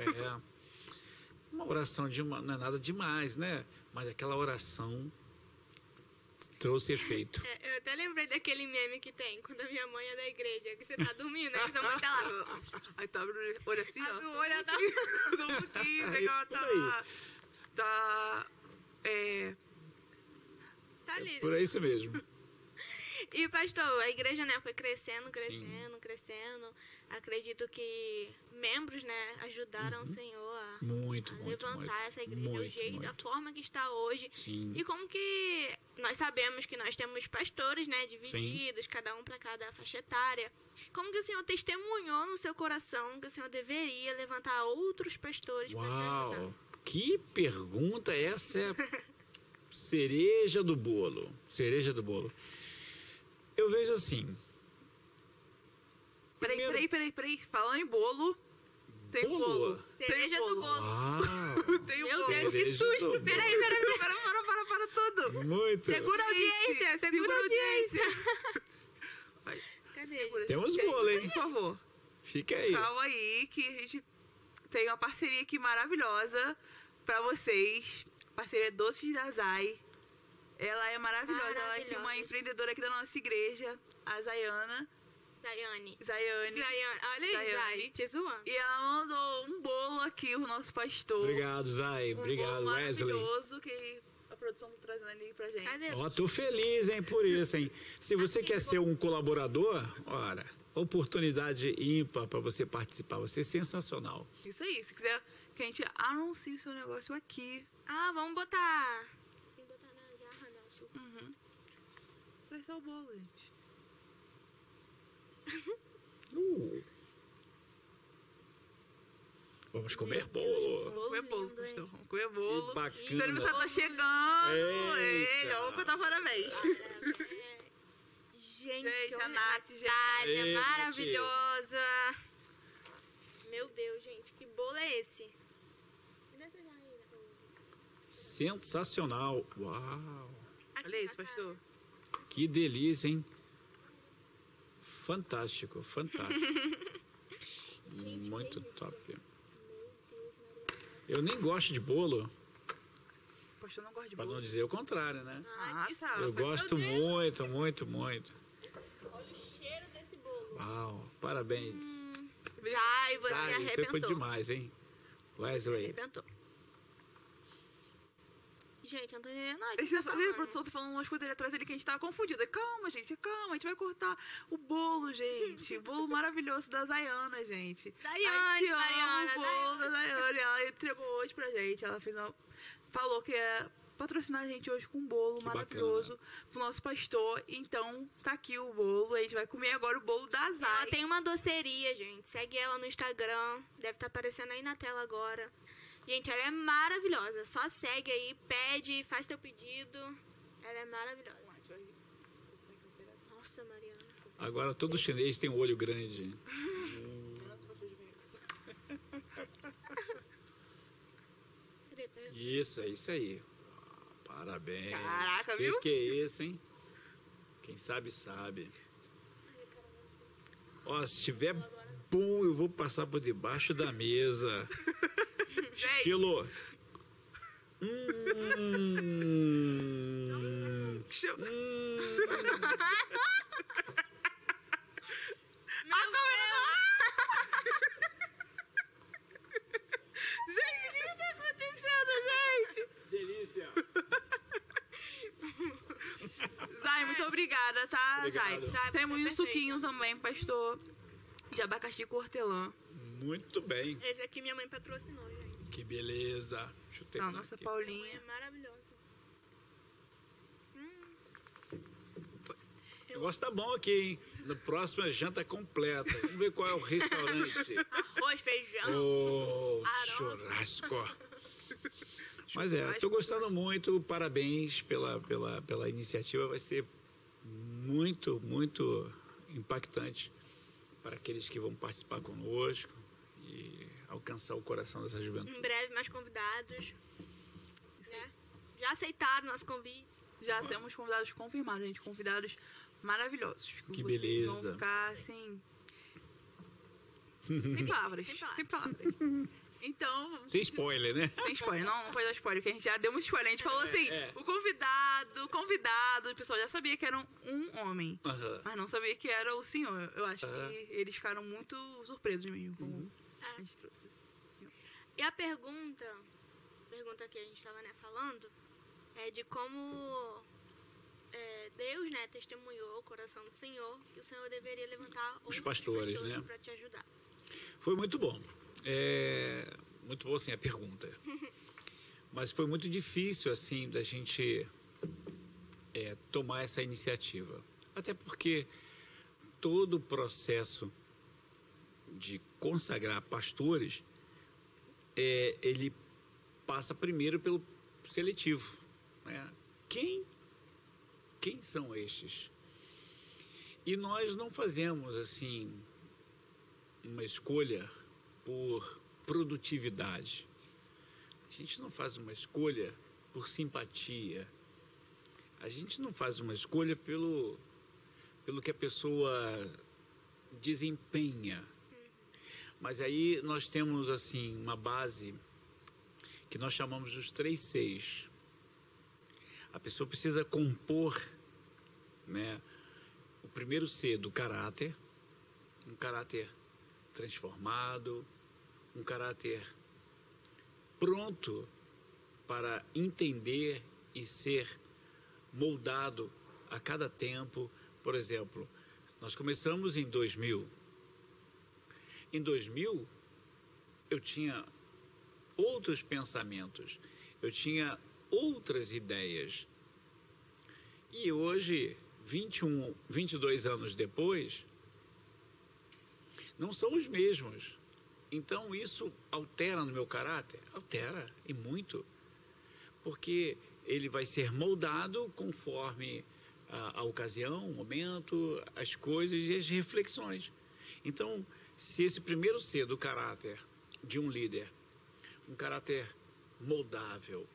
uma oração não é nada demais, né? Mas aquela oração trouxe efeito. Eu até lembrei daquele meme que tem, quando a minha mãe é da igreja, que você tá dormindo, aí sua mãe tá lá. Aí tu abre o olho assim, Abre o ó. olho, ela tá... Só um pouquinho, É isso ela tá Tá ali. Por isso mesmo. E, pastor, a igreja, né, foi crescendo. Acredito que membros, né, ajudaram o Senhor a Muito, levantar essa igreja, o jeito, a forma que está hoje. Sim. E como que nós sabemos que nós temos pastores, né, divididos, cada um para cada faixa etária. Como que o Senhor testemunhou no seu coração que o Senhor deveria levantar outros pastores para ajudar? Uau! Que pergunta essa é cereja do bolo. Cereja do bolo. Eu vejo assim. Peraí. Falando em bolo, tem bolo. Cereja do bolo. Uau! Tem Meu bolo. Deus, que Cereja do susto. bolo. Peraí. Para tudo. Muito. Segura a audiência, segura a audiência. Vai, Cadê? segura. Temos bolo, hein? Por favor. Fica aí. Calma aí, que a gente tem uma parceria aqui maravilhosa pra vocês. Parceria Doces da Zay. Ela é maravilhosa. Ela é aqui uma empreendedora aqui da nossa igreja, a Zayane. Zayane. Olha aí, Zayane. Zay, te zoando. E ela mandou um bolo aqui, o nosso pastor. Obrigado, Zay. Obrigado, bolo Wesley. maravilhoso que a produção tá trazendo ali pra gente. Cadê? Ó, tô feliz, hein, por isso, hein. Se você quer ser um colaborador, ora, oportunidade ímpar para você participar. Você é sensacional. Isso aí. Se quiser que a gente anuncie o seu negócio aqui. Ah, vamos botar... Tem que botar na jarra, não, açúcar. Traz só o bolo, gente. Vamos comer bolo. Vamos comer bolo, lindo, hein? pastor. Vamos comer bolo. Que bacana. O aniversário tá chegando. Eita. Vamos cantar parabéns. Gente, A olha, Nath, Natália, Eita, maravilhosa. Meu Deus, gente, que bolo é esse? Me dá essa jarra aí, né? Sensacional. Uau. Aqui, Olha isso, Natália. pastor. Que delícia, hein? Fantástico, fantástico. Muito top. Eu nem gosto de bolo, O pastor não gosta de para bolo. não dizer o contrário, né? Ah, que tá. susto. Eu gosto Meu Deus. muito, muito, muito. Olha o cheiro desse bolo. Uau, parabéns. Zay, você Zay, arrebentou. você foi demais, hein? Wesley. Arrebentou. Gente, eu não tô entendendo nada. A que gente tá tá sabendo, a falando. produção tá falando umas coisas ali atrás ali que a gente tá confundida. Calma, gente, calma. A gente vai cortar o bolo, gente. O bolo maravilhoso da Zayana, gente. Zayane, A gente ama Mariana, o bolo da Zayane. Ela entregou hoje pra gente. Ela fez uma... falou que ia patrocinar a gente hoje com um bolo Que maravilhoso pro nosso pastor. Então, tá aqui o bolo. A gente vai comer agora o bolo da Ela Zay. tem uma doceria, gente. Segue ela no Instagram. Deve estar aparecendo aí na tela agora. Gente, ela é maravilhosa. Só segue aí, pede, faz teu pedido. Ela é maravilhosa. Nossa, Mariana. Agora todo chinês tem um olho grande. Isso, é isso aí. Parabéns. Caraca, viu? Que é isso, hein? Quem sabe, sabe. Ó, se tiver bom, eu vou passar por debaixo da mesa. Estilo. Gente, o que tá acontecendo, gente? Delícia. Zay, muito obrigada, tá, Obrigado. Zay? Zay, Temos um perfeita. suquinho também, pastor, de abacaxi com hortelã. Muito bem. Esse aqui minha mãe patrocinou, gente. Que beleza. Deixa eu Não, terminar nossa aqui. Minha mãe Paulinha. é maravilhosa. O negócio tá bom aqui, hein? No próximo é janta completa. Vamos ver qual é o restaurante. Arroz, feijão. Oh, Aroma. churrasco. Mas tô gostando muito. Parabéns pela iniciativa. Vai ser muito, muito impactante para aqueles que vão participar conosco e alcançar o coração dessa juventude. Em breve, mais convidados. Né? Já aceitaram nosso convite. Já temos convidados confirmados, gente. Convidados maravilhosos. Que Vocês beleza. vão ficar, assim... Sem palavras. Sem palavras. Sem palavras. Então... Sem spoiler, né? Sem spoiler, não pode dar spoiler, porque a gente já deu um spoiler. A gente falou assim, o convidado, o pessoal já sabia que era um homem. Aham. Mas não sabia que era o senhor. Eu acho que eles ficaram muito surpresos mesmo com a gente trouxe. E a pergunta que a gente estava, né, falando, é de como Deus, né, testemunhou o coração do Senhor que o Senhor deveria levantar os pastores, né, para te ajudar. Foi muito bom. Muito boa, assim, a pergunta. Mas foi muito difícil, assim, da gente tomar essa iniciativa. Até porque todo o processo de consagrar pastores, ele passa primeiro pelo seletivo, né? Quem são estes? E nós não fazemos, assim, uma escolha por produtividade. A gente não faz uma escolha por simpatia. A gente não faz uma escolha pelo que a pessoa desempenha. Mas aí nós temos, assim, uma base que nós chamamos dos 3 Cs. A pessoa precisa compor, né, o primeiro C do caráter, um caráter transformado, um caráter pronto para entender e ser moldado a cada tempo. Por exemplo, nós começamos em 2000. Em 2000, eu tinha outros pensamentos, eu tinha outras ideias. E hoje, 22 anos depois, não são os mesmos. Então, isso altera no meu caráter? Altera, e muito. Porque ele vai ser moldado conforme a ocasião, o momento, as coisas e as reflexões. Então, se esse primeiro C do caráter de um líder, um caráter moldável,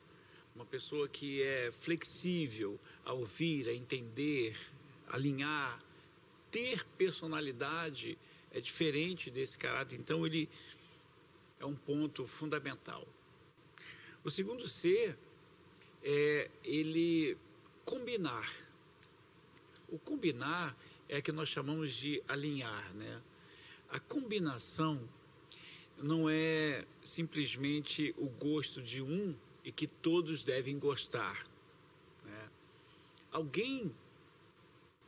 uma pessoa que é flexível a ouvir, a entender, alinhar, ter personalidade, é diferente desse caráter. Então, ele é um ponto fundamental. O segundo C é ele combinar. O combinar é que nós chamamos de alinhar, né? A combinação não é simplesmente o gosto de um e que todos devem gostar, né? Alguém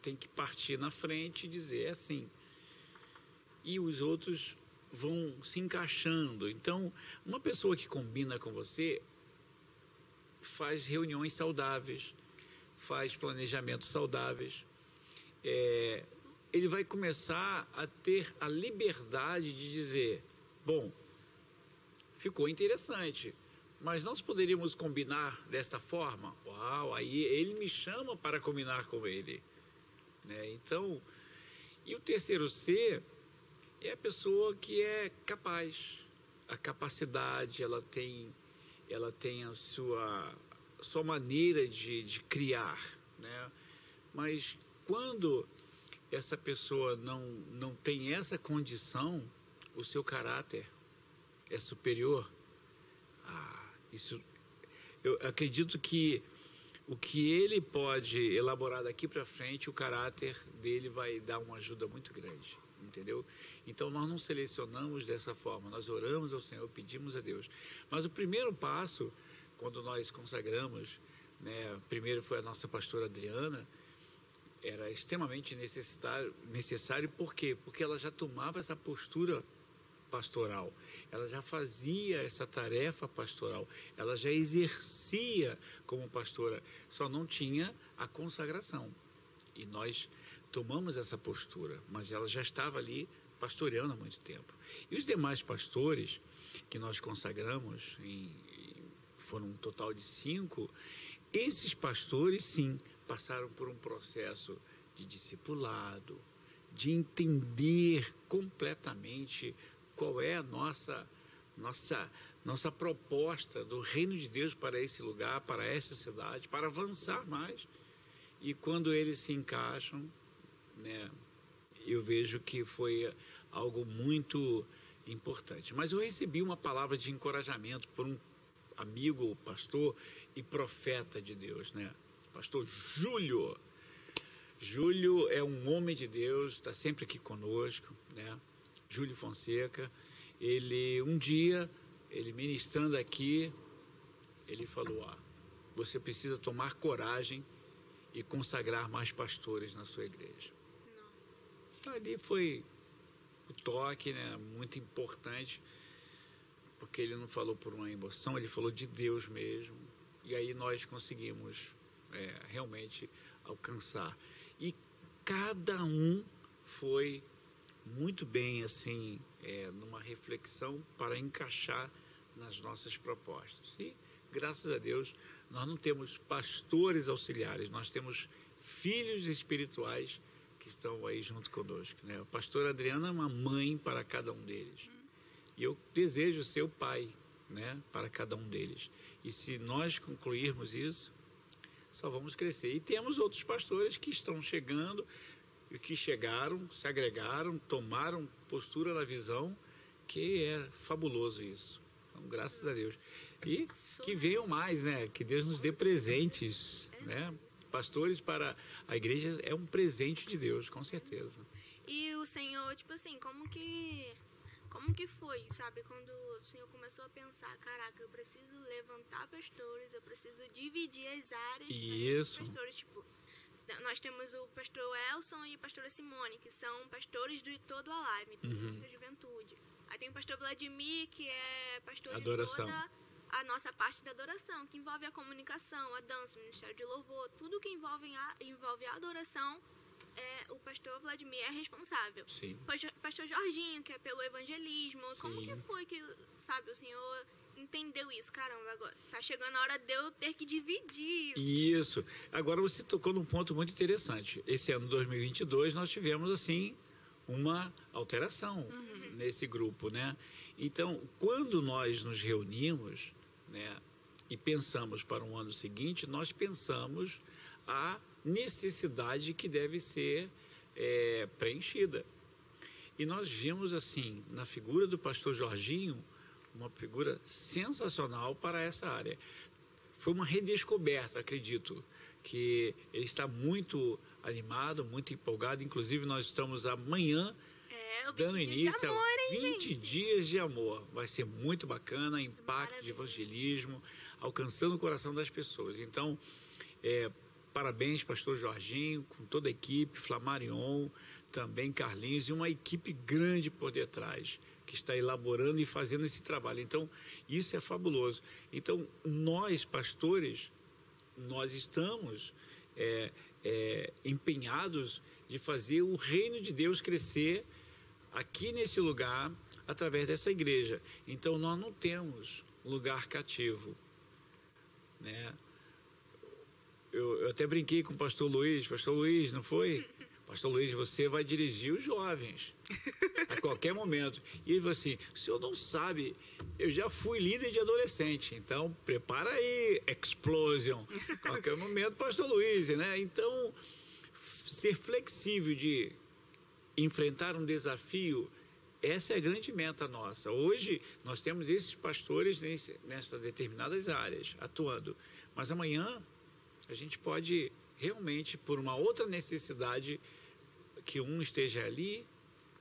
tem que partir na frente e dizer assim, e os outros vão se encaixando. Então, uma pessoa que combina com você faz reuniões saudáveis, faz planejamentos saudáveis, ele vai começar a ter a liberdade de dizer, bom, ficou interessante, mas nós poderíamos combinar desta forma? Uau, aí ele me chama para combinar com ele, né? Então, e o terceiro C é a pessoa que é capaz, a capacidade, ela tem a sua maneira de criar, né? Mas quando essa pessoa não tem essa condição, o seu caráter é superior. Eu acredito que o que ele pode elaborar daqui para frente, o caráter dele vai dar uma ajuda muito grande, entendeu? Então, nós não selecionamos dessa forma, nós oramos ao Senhor, pedimos a Deus. Mas o primeiro passo, quando nós consagramos, né, primeiro foi a nossa pastora Adriana, era extremamente necessário, por quê? Porque ela já tomava essa postura pastoral, ela já fazia essa tarefa pastoral, ela já exercia como pastora, só não tinha a consagração. E nós tomamos essa postura, mas ela já estava ali pastoreando há muito tempo. E os demais pastores que nós consagramos, foram um total de 5, esses pastores, sim, passaram por um processo de discipulado, de entender completamente qual é a nossa proposta do reino de Deus para esse lugar, para essa cidade, para avançar mais. E quando eles se encaixam, né, eu vejo que foi algo muito importante. Mas eu recebi uma palavra de encorajamento por um amigo, pastor e profeta de Deus, né? Pastor Júlio. Júlio é um homem de Deus, está sempre aqui conosco, né? Júlio Fonseca. Um dia, ele ministrando aqui, ele falou, você precisa tomar coragem e consagrar mais pastores na sua igreja. Nossa. Ali foi o toque, né, muito importante, porque ele não falou por uma emoção, ele falou de Deus mesmo. E aí nós conseguimos realmente alcançar. E cada um foi muito bem, assim, numa reflexão para encaixar nas nossas propostas. E, graças a Deus, nós não temos pastores auxiliares, nós temos filhos espirituais que estão aí junto conosco, né? A pastora Adriana é uma mãe para cada um deles. E eu desejo ser o pai, né, para cada um deles. E se nós concluirmos isso, só vamos crescer. E temos outros pastores que estão chegando, e que chegaram, se agregaram, tomaram postura na visão, que é fabuloso isso. Então, graças a Deus. E que venham mais, né? Que Deus nos dê presentes, né? Pastores para a igreja é um presente de Deus, com certeza. E o Senhor, tipo assim, como que foi, sabe? Quando o Senhor começou a pensar, caraca, eu preciso levantar pastores, eu preciso dividir as áreas Isso. dos pastores, tipo, nós temos o pastor Elson e a pastora Simone, que são pastores de todo a live, da juventude. Aí tem o pastor Vladimir, que é pastor Adoração. de toda a nossa parte da adoração, que envolve a comunicação, a dança, o ministério de louvor, tudo que envolve a adoração, o pastor Vladimir é responsável. Sim. Pastor Jorginho, que é pelo evangelismo. Sim. Como que foi que, sabe, o Senhor entendeu isso? Caramba, agora tá chegando a hora de eu ter que dividir isso. Isso. Agora você tocou num ponto muito interessante. Esse ano 2022 nós tivemos, assim, uma alteração nesse grupo, né? Então, quando nós nos reunimos, né, e pensamos para um ano seguinte, nós pensamos a necessidade que deve ser preenchida. E nós vimos, assim, na figura do pastor Jorginho, uma figura sensacional para essa área. Foi uma redescoberta, acredito, que ele está muito animado, muito empolgado. Inclusive, nós estamos amanhã dando início a 20 dias de amor. Vai ser muito bacana, impacto de evangelismo, alcançando o coração das pessoas. Então, parabéns, pastor Jorginho, com toda a equipe, Flamarion, também Carlinhos, e uma equipe grande por detrás, que está elaborando e fazendo esse trabalho. Então, isso é fabuloso. Então, nós, pastores, nós estamos empenhados de fazer o reino de Deus crescer aqui nesse lugar, através dessa igreja. Então, nós não temos lugar cativo, né? Eu até brinquei com o pastor Luiz, não foi? Pastor Luiz, você vai dirigir os jovens a qualquer momento. E ele falou assim, o senhor não sabe, eu já fui líder de adolescente, então prepara aí, explosion. A qualquer momento, pastor Luiz, né? Então, ser flexível de enfrentar um desafio, essa é a grande meta nossa. Hoje, nós temos esses pastores nessas determinadas áreas, atuando. Mas amanhã, a gente pode realmente, por uma outra necessidade, que um esteja ali,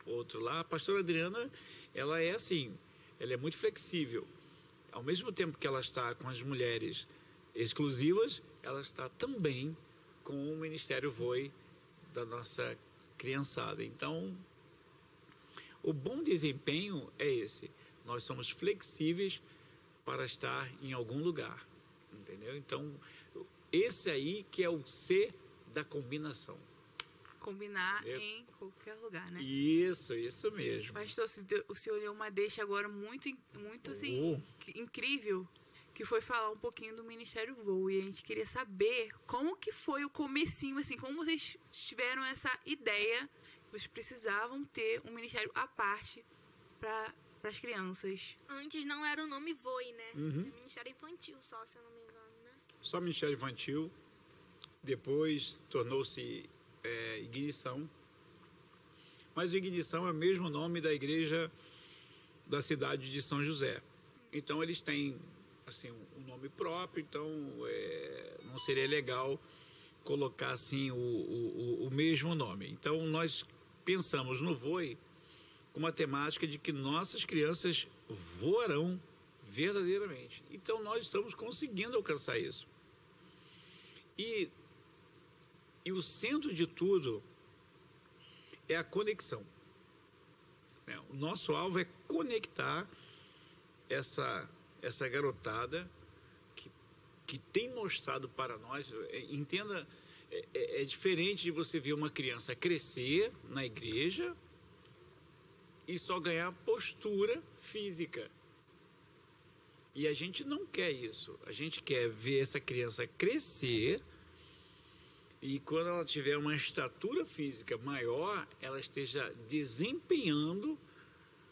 outro lá. A pastora Adriana, ela é assim, ela é muito flexível. Ao mesmo tempo que ela está com as mulheres exclusivas, ela está também com o Ministério Voe da nossa criançada. Então, o bom desempenho é esse. Nós somos flexíveis para estar em algum lugar, entendeu? Então, esse aí que é o C da combinação. Combinar em qualquer lugar, né? Isso mesmo. Pastor, o senhor deu uma deixa agora muito assim, incrível, que foi falar um pouquinho do Ministério Voe. E a gente queria saber como que foi o comecinho, assim, como vocês tiveram essa ideia que vocês precisavam ter um ministério à parte para as crianças. Antes não era o nome Voe, né? Ministério Infantil só, se eu não me engano, né? Só Ministério Infantil. Depois tornou-se Ignição. Mas o Ignição é o mesmo nome da igreja da cidade de São José. Então, eles têm assim, um nome próprio, então não seria legal colocar assim o mesmo nome. Então, nós pensamos no Voe com uma temática de que nossas crianças voarão verdadeiramente. Então, nós estamos conseguindo alcançar isso. E E o centro de tudo é a conexão. O nosso alvo é conectar essa garotada que tem mostrado para nós. Entenda, é diferente de você ver uma criança crescer na igreja e só ganhar postura física. E a gente não quer isso. A gente quer ver essa criança crescer e quando ela tiver uma estatura física maior, ela esteja desempenhando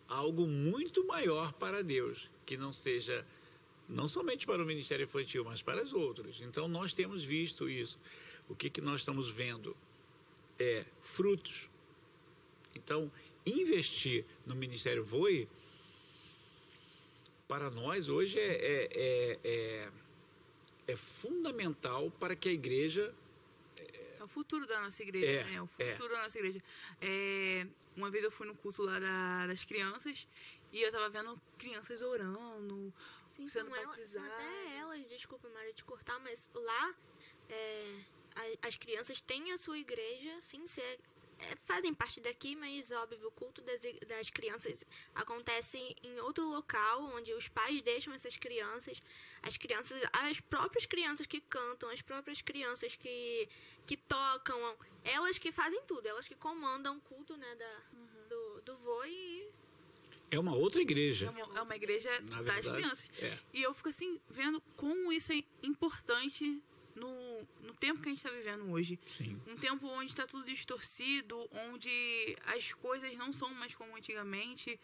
algo muito maior para Deus, que não seja não somente para o Ministério Infantil, mas para os outros. Então, nós temos visto isso. O que nós estamos vendo é frutos. Então, investir no Ministério Voe, para nós, hoje, é fundamental para que a igreja... É o futuro da nossa igreja, né? O futuro da nossa igreja. Uma vez eu fui no culto lá das crianças e eu estava vendo crianças orando, sim, sendo batizadas. Até elas, desculpa, Mário, de cortar, mas lá as crianças têm a sua igreja, sim, fazem parte daqui, mas óbvio, o culto das crianças acontece em outro local, onde os pais deixam essas crianças, as próprias crianças que cantam, as próprias crianças que tocam, elas que fazem tudo, elas que comandam o culto, né, do Voe. É uma outra igreja. É uma igreja das crianças. E eu fico assim, vendo como isso é importante no tempo que a gente está vivendo hoje. Sim. Um tempo onde está tudo distorcido, onde as coisas não são mais como antigamente,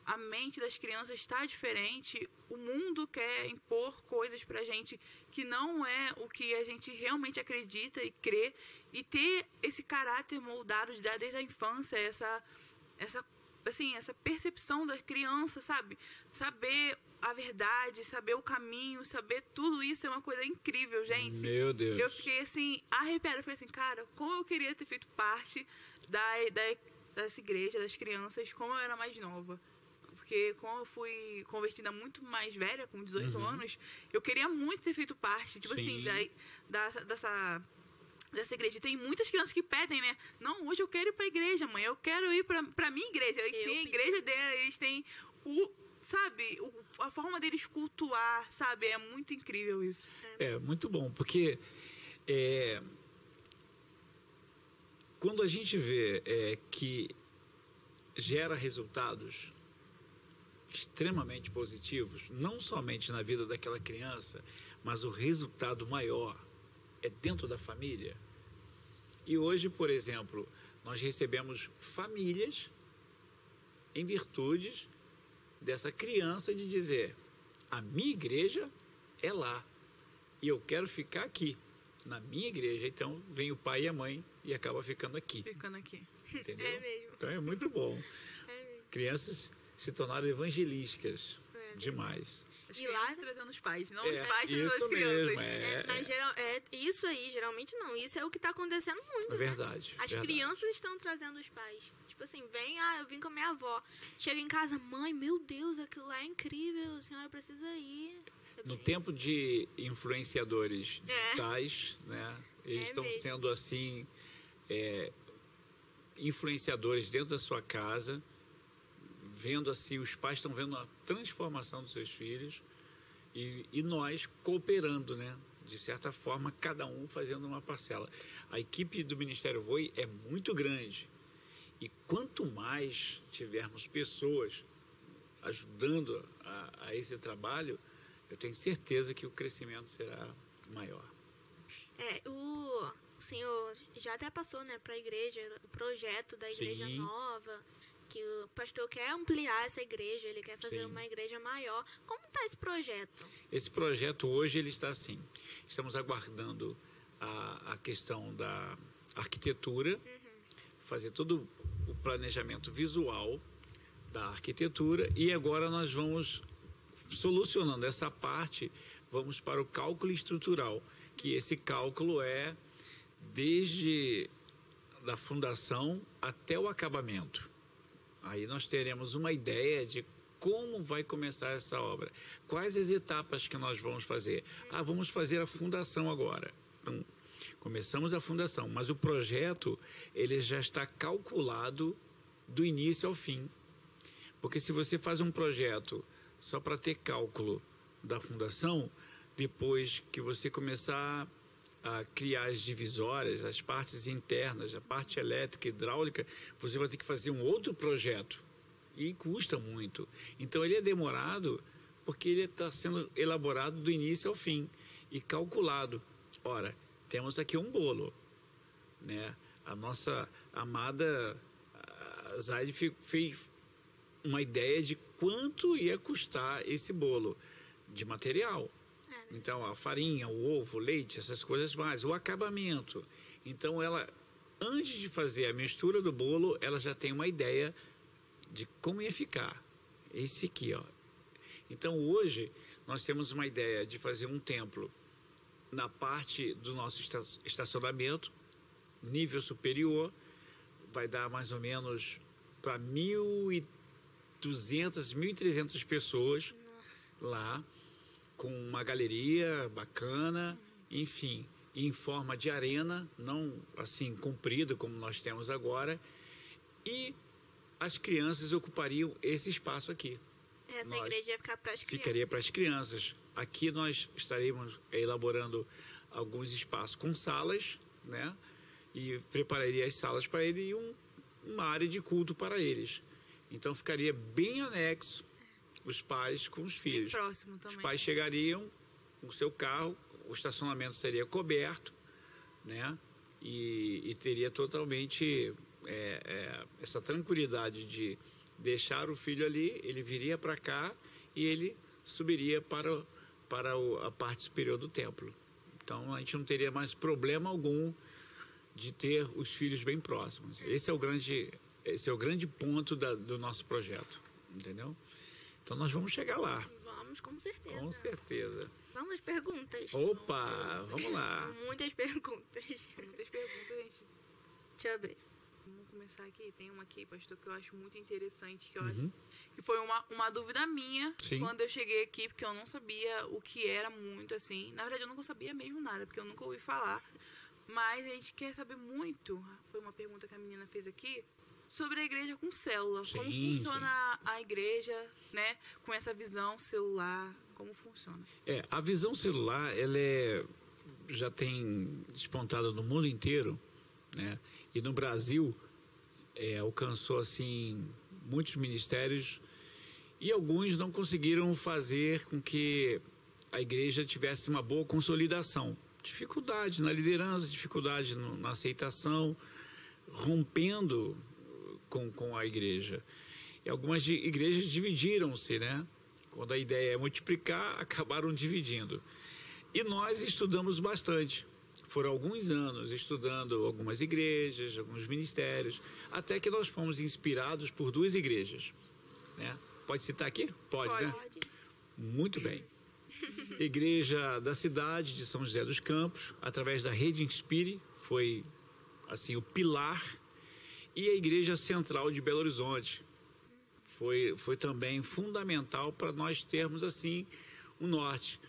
a mente das crianças está diferente, o mundo quer impor coisas pra gente que não é o que a gente realmente acredita e crê, e ter esse caráter moldado desde a infância, essa percepção da criança, sabe? Saber a verdade, saber o caminho, saber tudo isso é uma coisa incrível, gente. Meu Deus. Eu fiquei assim, arrepiada. Eu falei assim, cara, como eu queria ter feito parte dessa igreja, das crianças, como eu era mais nova. Porque como eu fui convertida muito mais velha, com 18 anos, eu queria muito ter feito parte, tipo assim, dessa igreja. Tem muitas crianças que pedem, né? Não, hoje eu quero ir pra igreja, mãe. Eu quero ir pra minha igreja. Eles têm a igreja dela, eles têm a forma deles cultuar, sabe? É muito incrível isso. É muito bom, porque quando a gente vê que gera resultados extremamente positivos, não somente na vida daquela criança, mas o resultado maior é dentro da família. E hoje, por exemplo, nós recebemos famílias em virtudes dessa criança de dizer, a minha igreja é lá e eu quero ficar aqui na minha igreja. Então vem o pai e a mãe e acaba ficando aqui. Entendeu? É mesmo. Então é muito bom. Mesmo. Crianças se tornaram evangelísticas demais. E lá trazendo os pais, não os pais trazendo as crianças. Mas isso aí, geralmente não. Isso é o que está acontecendo muito. É verdade. As crianças estão trazendo os pais. Tipo assim, eu vim com a minha avó. Chega em casa, mãe, meu Deus, aquilo lá é incrível, a senhora precisa ir. No tempo de influenciadores digitais, né? Eles estão sendo assim, influenciadores dentro da sua casa, vendo assim, os pais estão vendo a transformação dos seus filhos e nós cooperando, né? De certa forma, cada um fazendo uma parcela. A equipe do Ministério Voe é muito grande e quanto mais tivermos pessoas ajudando a esse trabalho, eu tenho certeza que o crescimento será maior. O senhor já até passou, né, para a igreja, o projeto da igreja nova, que o pastor quer ampliar essa igreja, ele quer fazer uma igreja maior. Como está esse projeto? Esse projeto hoje ele está assim. Estamos aguardando a questão da arquitetura, fazer todo o planejamento visual da arquitetura e agora nós vamos solucionando essa parte, vamos para o cálculo estrutural, que esse cálculo é desde da fundação até o acabamento. Aí nós teremos uma ideia de como vai começar essa obra, quais as etapas que nós vamos fazer. Vamos fazer a fundação agora. Então, Começamos a fundação, mas o projeto ele já está calculado do início ao fim. Porque se você faz um projeto só para ter cálculo da fundação, depois que você começar a criar as divisórias, as partes internas, a parte elétrica, hidráulica, você vai ter que fazer um outro projeto. E custa muito. Então, ele é demorado porque ele está sendo elaborado do início ao fim e calculado. Ora, temos aqui um bolo, né? A nossa amada Zaide fez uma ideia de quanto ia custar esse bolo de material. Então, a farinha, o ovo, o leite, essas coisas mais, o acabamento. Então, ela, antes de fazer a mistura do bolo, ela já tem uma ideia de como ia ficar. Esse aqui, ó. Então, hoje, nós temos uma ideia de fazer um templo na parte do nosso estacionamento, nível superior, vai dar mais ou menos para 1.200, 1.300 pessoas. Nossa. Lá, com uma galeria bacana, enfim, em forma de arena, não assim comprida como nós temos agora, e as crianças ocupariam esse espaço aqui. Essa igreja ia ficar para as crianças. Ficaria para as crianças. Aqui nós estaremos elaborando alguns espaços com salas, né? E prepararia as salas para ele e uma área de culto para eles. Então ficaria bem anexo os pais com os filhos. Bem próximo também. Os pais chegariam com o seu carro, o estacionamento seria coberto, né? E teria totalmente essa tranquilidade de deixar o filho ali, ele viria para cá e ele subiria para a parte superior do templo. Então, a gente não teria mais problema algum de ter os filhos bem próximos. Esse é o grande ponto do nosso projeto, entendeu? Então, nós vamos chegar lá. Vamos, com certeza. Com certeza. Vamos às perguntas. Opa, vamos lá. Muitas perguntas. Muitas perguntas, gente. Deixa eu abrir. Vamos começar aqui. Tem uma aqui, pastor, que eu acho muito interessante, que eu acho que foi uma dúvida minha. Sim. Quando eu cheguei aqui, porque eu não sabia o que era muito assim. Na verdade, eu não sabia mesmo nada, porque eu nunca ouvi falar. Mas a gente quer saber muito, foi uma pergunta que a menina fez aqui, sobre a igreja com célula. Sim, como funciona a igreja, né, com essa visão celular, como funciona? A visão celular, ela já tem despontado no mundo inteiro, né? E no Brasil alcançou assim muitos ministérios e alguns não conseguiram fazer com que a igreja tivesse uma boa consolidação. Dificuldade na liderança, dificuldade na aceitação, rompendo com a igreja. E algumas igrejas dividiram-se, né? Quando a ideia é multiplicar, acabaram dividindo. E nós estudamos bastante. Foram alguns anos estudando algumas igrejas, alguns ministérios, até que nós fomos inspirados por 2 igrejas, né? Pode citar aqui? Pode, né? Pode. Muito bem. Igreja da cidade de São José dos Campos, através da Rede Inspire, foi assim o pilar, e a Igreja Central de Belo Horizonte foi também fundamental para nós termos assim um norte,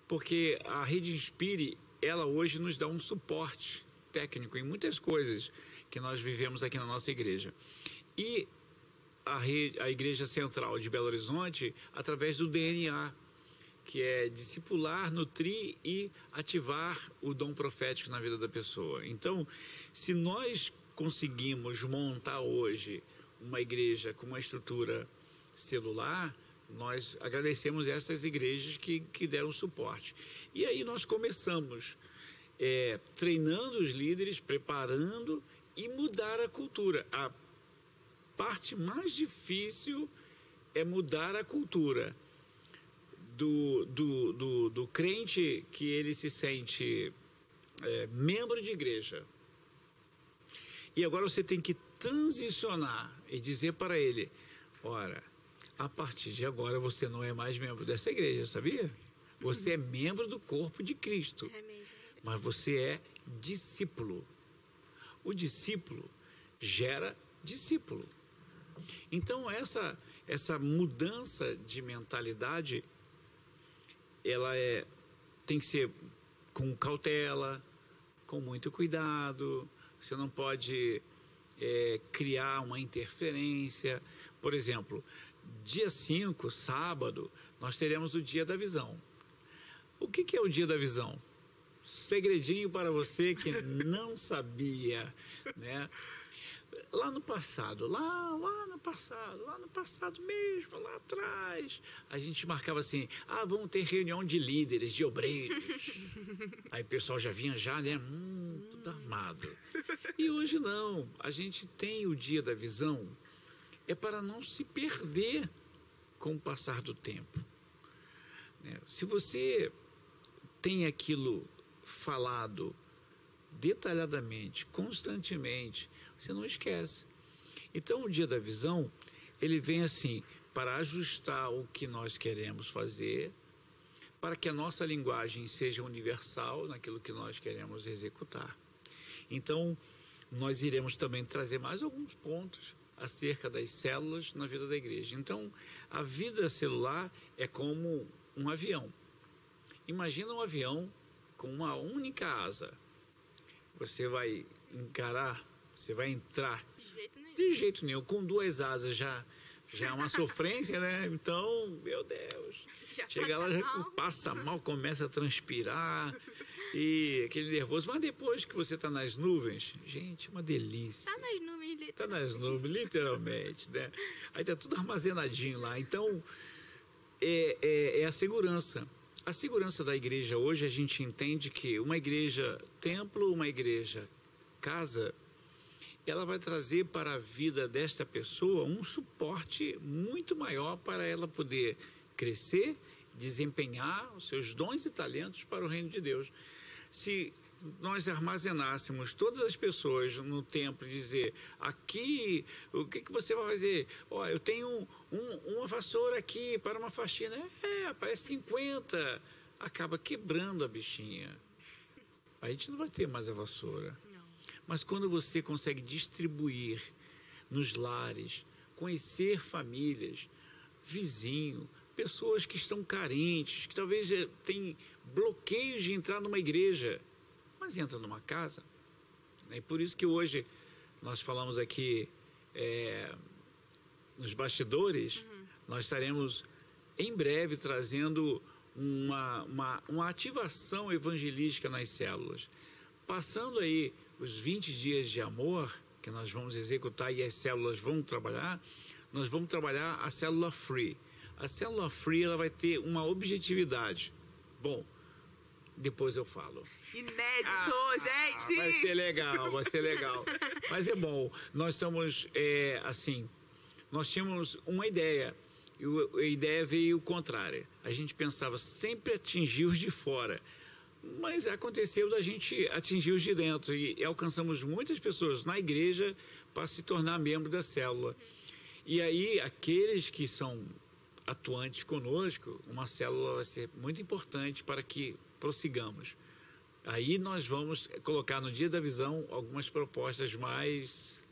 porque a Rede Inspire, ela hoje nos dá um suporte técnico em muitas coisas que nós vivemos aqui na nossa igreja. E a Igreja Central de Belo Horizonte, através do DNA, que é discipular, nutrir e ativar o dom profético na vida da pessoa. Então, se nós conseguimos montar hoje uma igreja com uma estrutura celular, nós agradecemos essas igrejas que deram suporte. E aí nós começamos treinando os líderes, preparando e mudar a cultura. A parte mais difícil é mudar a cultura do crente que ele se sente membro de igreja. E agora você tem que transicionar e dizer para ele: ora, a partir de agora você não é mais membro dessa igreja, sabia? Você é membro do corpo de Cristo, mas você é discípulo. O discípulo gera discípulo. Então essa mudança de mentalidade, ela tem que ser com cautela, com muito cuidado, você não pode criar uma interferência. Por exemplo, dia 5, sábado, nós teremos o Dia da Visão. O que é o Dia da Visão? Segredinho para você que não sabia, né? Lá no passado mesmo, lá atrás, a gente marcava assim, vamos ter reunião de líderes, de obreiros. Aí o pessoal já vinha né? Tudo armado. E hoje não, a gente tem o Dia da Visão, é para não se perder com o passar do tempo. Né? Se você tem aquilo falado detalhadamente, constantemente, você não esquece. Então, o Dia da Visão, ele vem assim, para ajustar o que nós queremos fazer, para que a nossa linguagem seja universal naquilo que nós queremos executar. Então, nós iremos também trazer mais alguns pontos acerca das células na vida da igreja. Então, a vida celular é como um avião. Imagina um avião com uma única asa. Você vai encarar, você vai entrar de jeito nenhum. Com 2 asas já é uma sofrência, né? Então, meu Deus, chega lá, já passa mal, começa a transpirar e aquele nervoso. Mas depois que você está nas nuvens, gente, uma delícia. Está nas nuvens, literalmente. Está nas nuvens, literalmente, né? Aí está tudo armazenadinho lá. Então, é a segurança. A segurança da igreja hoje, a gente entende que uma igreja templo, uma igreja casa, ela vai trazer para a vida desta pessoa um suporte muito maior para ela poder crescer, desempenhar os seus dons e talentos para o reino de Deus. Se nós armazenássemos todas as pessoas no templo e dizer, aqui, o que você vai fazer? Eu tenho uma vassoura aqui para uma faxina. Aparece 50. Acaba quebrando a bichinha. A gente não vai ter mais a vassoura. Mas quando você consegue distribuir nos lares, conhecer famílias, vizinho, pessoas que estão carentes, que talvez têm bloqueios de entrar numa igreja, mas entra numa casa. E por isso que hoje nós falamos aqui nos bastidores, nós estaremos em breve trazendo uma ativação evangelística nas células. Passando aí os 20 dias de amor que nós vamos executar e as células vão trabalhar, nós vamos trabalhar a célula Free. A célula Free, ela vai ter uma objetividade. Bom, depois eu falo. Inédito, gente! Vai ser legal. Mas é bom, nós estamos, nós tínhamos uma ideia, e a ideia veio contrária. A gente pensava sempre atingir os de fora, mas aconteceu da gente atingir os de dentro, e alcançamos muitas pessoas na igreja para se tornar membro da célula. E aí, aqueles que são atuantes conosco, uma célula vai ser muito importante para que prossigamos. Aí nós vamos colocar no Dia da Visão algumas propostas mais...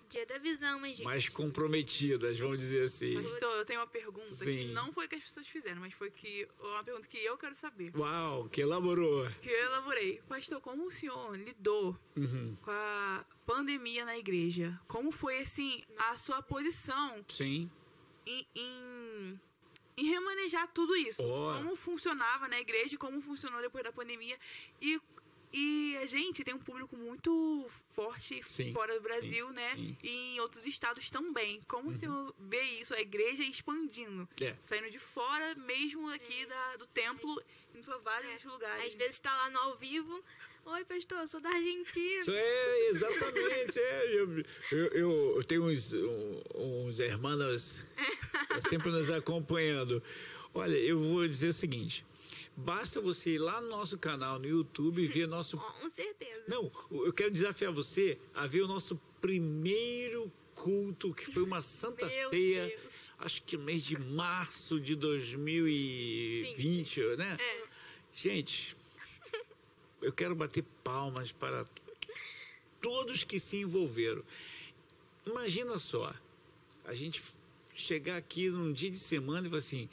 Dia da Visão, mas gente... mais comprometidas, vamos dizer assim. Pastor, eu tenho uma pergunta. Sim. Que não foi que as pessoas fizeram, mas foi uma pergunta que eu quero saber. Uau, que elaborou. Que eu elaborei. Pastor, como o senhor lidou com a pandemia na igreja? Como foi, assim, a sua posição Sim. em remanejar tudo isso? Oh. Como funcionava na igreja, como funcionou depois da pandemia? E a gente tem um público muito forte fora do Brasil, né? Sim. E em outros estados também. Como o senhor vê isso, a igreja expandindo? Saindo de fora mesmo aqui do templo, indo para vários lugares. Às vezes está lá no ao vivo. Oi, pastor, eu sou da Argentina. Exatamente. Eu tenho uns irmãos sempre nos acompanhando. Olha, eu vou dizer o seguinte. Basta você ir lá no nosso canal no YouTube e ver nosso... Com certeza. Não, eu quero desafiar você a ver o nosso primeiro culto, que foi uma Santa Ceia, Deus. Acho que no mês de março de 2020, né? Gente, eu quero bater palmas para todos que se envolveram. Imagina só, a gente chegar aqui num dia de semana e falar assim...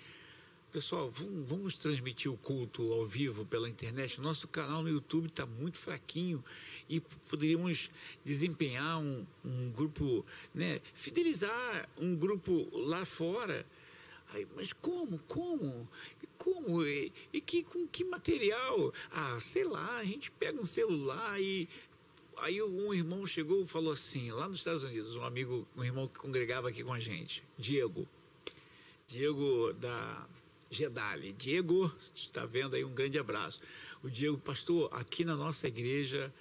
pessoal, vamos transmitir o culto ao vivo pela internet. Nosso canal no YouTube está muito fraquinho e poderíamos desempenhar um grupo, né, fidelizar um grupo lá fora. Aí, mas como? Como? Com que material? Ah, sei lá, a gente pega um celular e... Aí um irmão chegou e falou assim, lá nos Estados Unidos, um irmão que congregava aqui com a gente, Diego da Gedali. Diego, está vendo aí, um grande abraço. O Diego, pastor, aqui na nossa igreja,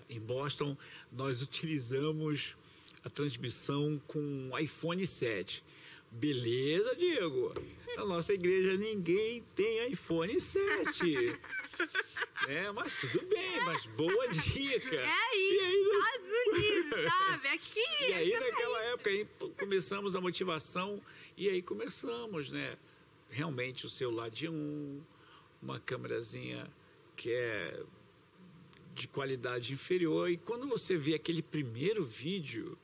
em Boston, nós utilizamos a transmissão com iPhone 7. Beleza, Diego? Na nossa igreja ninguém tem iPhone 7. Mas tudo bem, mas boa dica. Aí, Estados Unidos, sabe? Aqui. E aí, naquela época, aí começamos a motivação e aí começamos, né? Realmente o celular de uma câmerazinha que é de qualidade inferior. E quando você vê aquele primeiro vídeo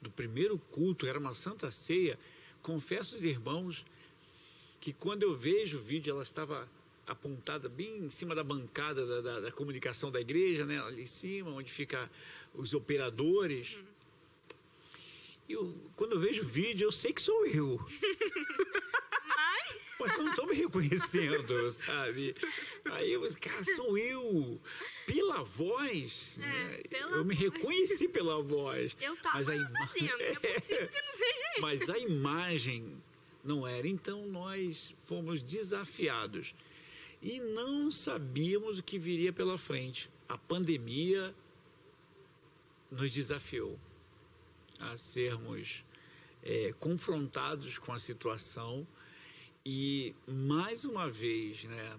do primeiro culto, era uma Santa Ceia, confesso aos irmãos que quando eu vejo o vídeo, ela estava apontada bem em cima da bancada da comunicação da igreja, né? Ali em cima, onde fica os operadores. Quando eu vejo o vídeo, eu sei que sou eu. Mas não estou me reconhecendo, sabe? Aí eu, cara, sou eu. Pela voz. Né? Eu me reconheci pela voz. Eu estava fazendo, é possível que não seja ele. Mas a imagem não era. Então nós fomos desafiados. E não sabíamos o que viria pela frente. A pandemia nos desafiou a sermos confrontados com a situação. E, mais uma vez, né,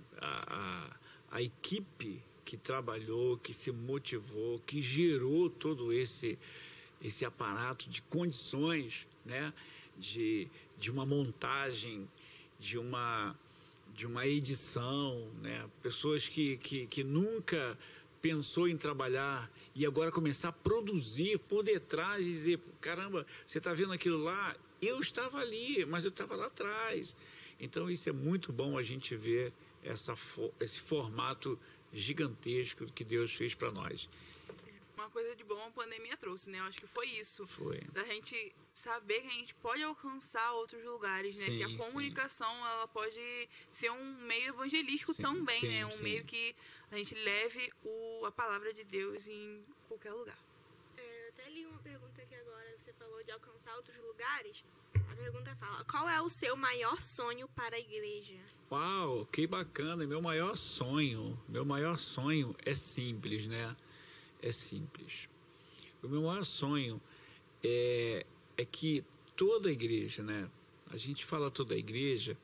a equipe que trabalhou, que se motivou, que gerou todo esse aparato de condições, né, de uma montagem, de uma edição, né, pessoas que nunca pensou em trabalhar e agora começar a produzir por detrás e dizer, caramba, você está vendo aquilo lá? Eu estava ali, mas eu estava lá atrás. Então, isso é muito bom a gente ver esse formato gigantesco que Deus fez para nós. Uma coisa de bom a pandemia trouxe, né? Eu acho que foi isso. Foi. Da gente saber que a gente pode alcançar outros lugares, né? Sim, que a comunicação, ela pode ser um meio evangelístico também, sim, né? Um meio que a gente leve a palavra de Deus em qualquer lugar. Eu até li uma pergunta aqui agora, você falou de alcançar outros lugares. A pergunta fala, qual é o seu maior sonho para a igreja? Uau, que bacana. Meu maior sonho é simples, né? É simples. O meu maior sonho é que toda a igreja, né? A gente fala toda a igreja,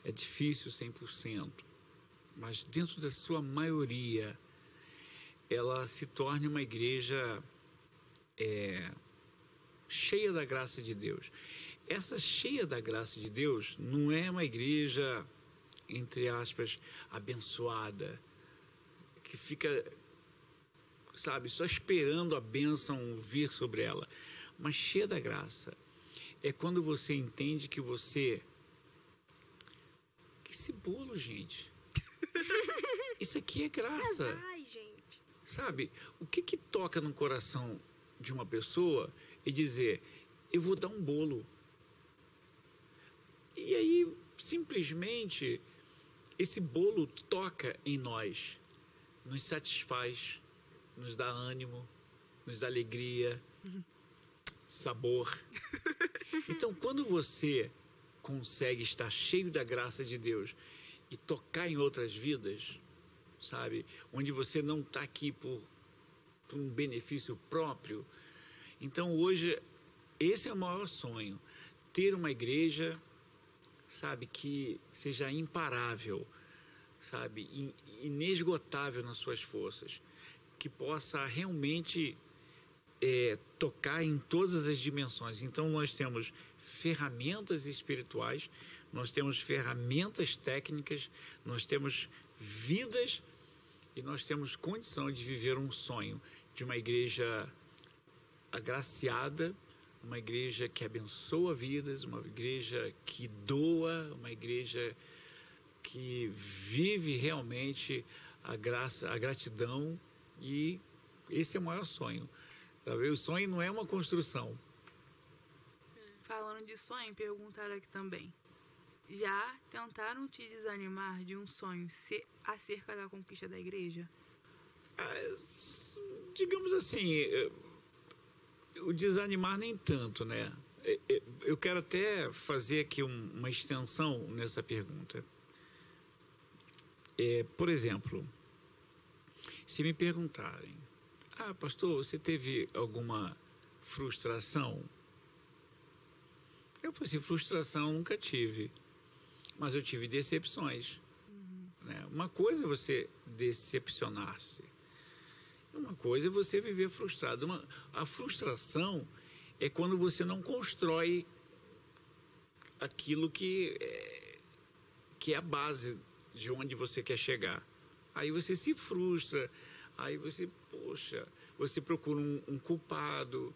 é difícil 100%, mas dentro da sua maioria, ela se torne uma igreja cheia da graça de Deus. Essa cheia da graça de Deus não é uma igreja, entre aspas, abençoada, que fica, sabe, só esperando a bênção vir sobre ela, mas cheia da graça. É quando você entende que esse bolo, gente, isso aqui é graça. Ai, gente. Sabe, o que toca no coração de uma pessoa e dizer, eu vou dar um bolo. E aí, simplesmente, esse bolo toca em nós, nos satisfaz, nos dá ânimo, nos dá alegria, sabor. Então, quando você consegue estar cheio da graça de Deus e tocar em outras vidas, sabe, onde você não está aqui por um benefício próprio, então hoje esse é o maior sonho, ter uma igreja, sabe, que seja imparável, sabe, inesgotável nas suas forças, que possa realmente tocar em todas as dimensões. Então nós temos ferramentas espirituais, nós temos ferramentas técnicas, nós temos vidas e nós temos condição de viver um sonho de uma igreja agraciada, uma igreja que abençoa vidas, uma igreja que doa, uma igreja que vive realmente a graça, a gratidão, e esse é o maior sonho. Sabe? O sonho não é uma construção. Falando de sonho, perguntaram aqui também. Já tentaram te desanimar de um sonho acerca da conquista da igreja? Digamos assim, o desanimar nem tanto, né? Eu quero até fazer aqui uma extensão nessa pergunta. Por exemplo, se me perguntarem, pastor, você teve alguma frustração? Eu falei assim, frustração nunca tive, mas eu tive decepções. Né? Uma coisa é você decepcionar-se, uma coisa é você viver frustrado. A frustração é quando você não constrói aquilo que é a base de onde você quer chegar. Aí você se frustra, aí você, você procura um culpado,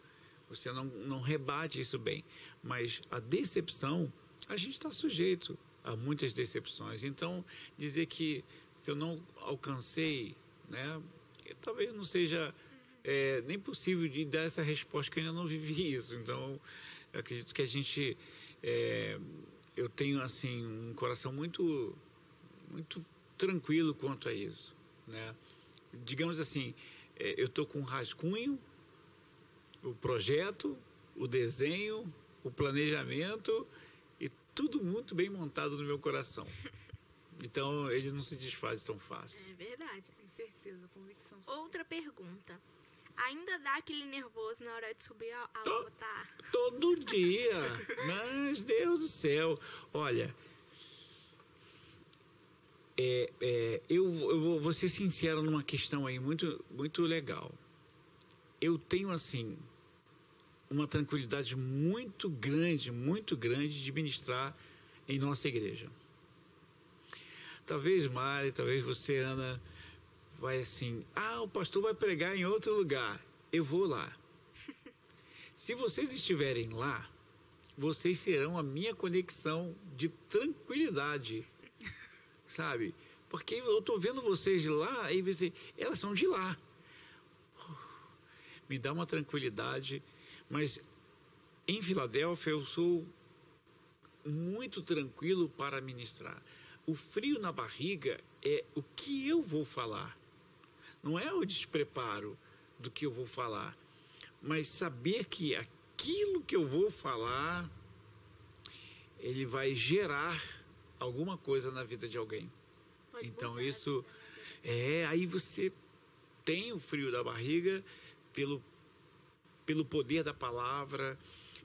você não rebate isso bem. Mas a decepção, a gente está sujeito a muitas decepções. Então, dizer que eu não alcancei, né, talvez não seja nem possível de dar essa resposta, que eu ainda não vivi isso. Então, eu acredito que a gente... eu tenho, assim, um coração muito tranquilo quanto a isso, né? Digamos assim, eu estou com um rascunho, o projeto, o desenho, o planejamento, e tudo muito bem montado no meu coração. Então, ele não se desfaz tão fácil. É verdade. Com certeza, convicção. Outra pergunta. Ainda dá aquele nervoso na hora de subir ao altar? Todo dia. Mas, Deus do céu. Olha, eu vou ser sincero numa questão aí muito legal. Eu tenho, assim, uma tranquilidade muito grande de ministrar em nossa igreja. Talvez, Mari, talvez você, Ana, vai assim, o pastor vai pregar em outro lugar, eu vou lá. Se vocês estiverem lá, vocês serão a minha conexão de tranquilidade, sabe? Porque eu estou vendo vocês de lá e você, elas são de lá. Me dá uma tranquilidade, mas em Filadélfia eu sou muito tranquilo para ministrar. O frio na barriga é o que eu vou falar. Não é o despreparo do que eu vou falar, mas saber que aquilo que eu vou falar, ele vai gerar alguma coisa na vida de alguém. Então isso aí você tem o frio da barriga pelo poder da palavra,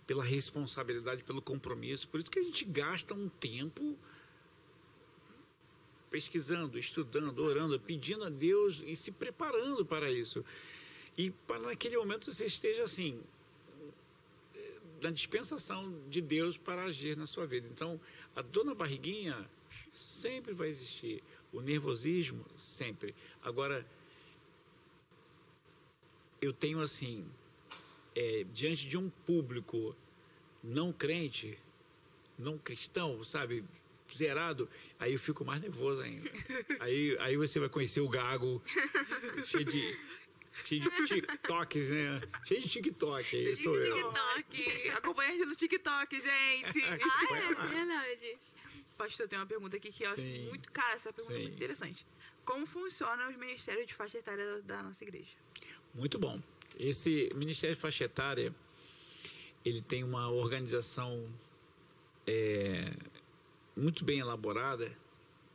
pela responsabilidade, pelo compromisso. Por isso que a gente gasta um tempo pesquisando, estudando, orando, pedindo a Deus e se preparando para isso. E para naquele momento você esteja assim, na dispensação de Deus para agir na sua vida. Então, a dor na barriguinha sempre vai existir. O nervosismo, sempre. Agora, eu tenho assim, diante de um público não crente, não cristão, sabe, zerado, aí eu fico mais nervoso ainda. Aí você vai conhecer o Gago, cheio de TikToks, né? Cheio de TikTok, aí sou eu. TikTok. Acompanha a gente no TikTok, gente. É verdade. Pastor, tem uma pergunta aqui que eu acho muito... Cara, essa pergunta é muito interessante. Como funcionam os ministérios de faixa etária da nossa igreja? Muito bom. Esse Ministério de Faixa Etária, ele tem uma organização muito bem elaborada,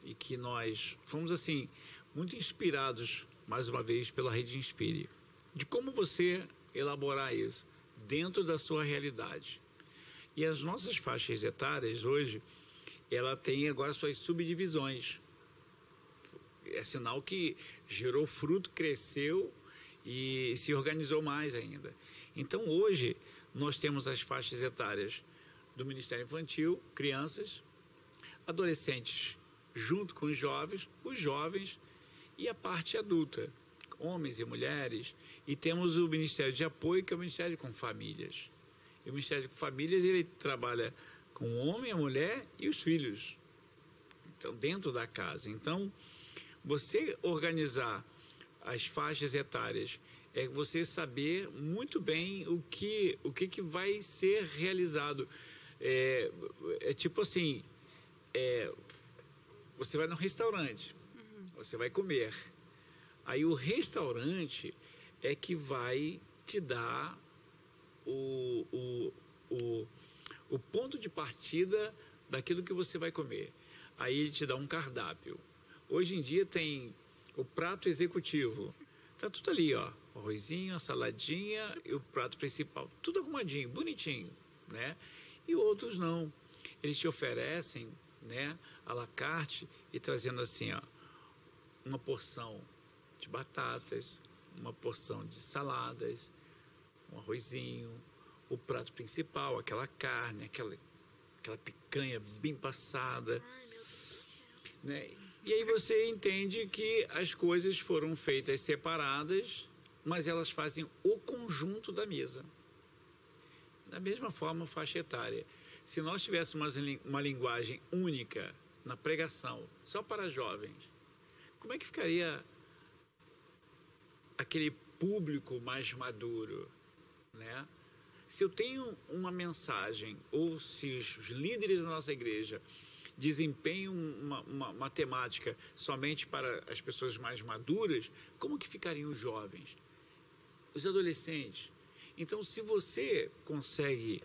e que nós fomos, assim, muito inspirados, mais uma vez, pela Rede Inspire, de como você elaborar isso dentro da sua realidade. E as nossas faixas etárias, hoje, ela tem agora suas subdivisões. É sinal que gerou fruto, cresceu e se organizou mais ainda. Então, hoje, nós temos as faixas etárias do Ministério Infantil, crianças, adolescentes, junto com os jovens e a parte adulta, homens e mulheres. E temos o Ministério de Apoio, que é o Ministério com Famílias. E o Ministério de Famílias, ele trabalha com o homem, a mulher e os filhos. Então, dentro da casa. Então, você organizar as faixas etárias é você saber muito bem o que vai ser realizado. Tipo assim, você vai num restaurante, você vai comer. Aí o restaurante é que vai te dar o ponto de partida daquilo que você vai comer. Aí ele te dá um cardápio. Hoje em dia tem o prato executivo. Tá tudo ali, ó. O arrozinho, a saladinha e o prato principal. Tudo arrumadinho, bonitinho, né? E outros não. Eles te oferecem, né, à la carte e trazendo assim, ó, uma porção de batatas, uma porção de saladas, um arrozinho, o prato principal, aquela carne, aquela picanha bem passada. Ai, meu Deus do céu. Né? E aí você entende que as coisas foram feitas separadas, mas elas fazem o conjunto da mesa. Da mesma forma, faixa etária. Se nós tivéssemos uma linguagem única na pregação, só para jovens, como é que ficaria aquele público mais maduro, né? Se eu tenho uma mensagem, ou se os líderes da nossa igreja desempenham uma temática somente para as pessoas mais maduras, como que ficariam os jovens? Os adolescentes? Então, se você consegue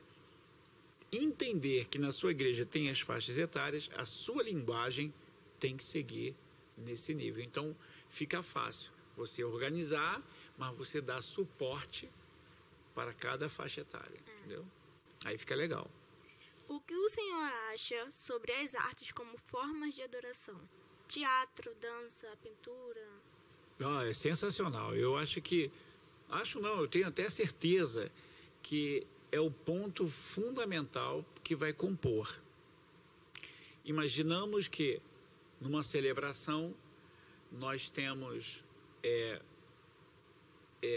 entender que na sua igreja tem as faixas etárias, a sua linguagem tem que seguir nesse nível. Então, fica fácil você organizar, mas você dá suporte para cada faixa etária, entendeu? Aí fica legal. O que o senhor acha sobre as artes como formas de adoração? Teatro, dança, pintura? É sensacional. Eu acho que... Acho não, eu tenho até certeza que é o ponto fundamental que vai compor. Imaginamos que numa celebração nós temos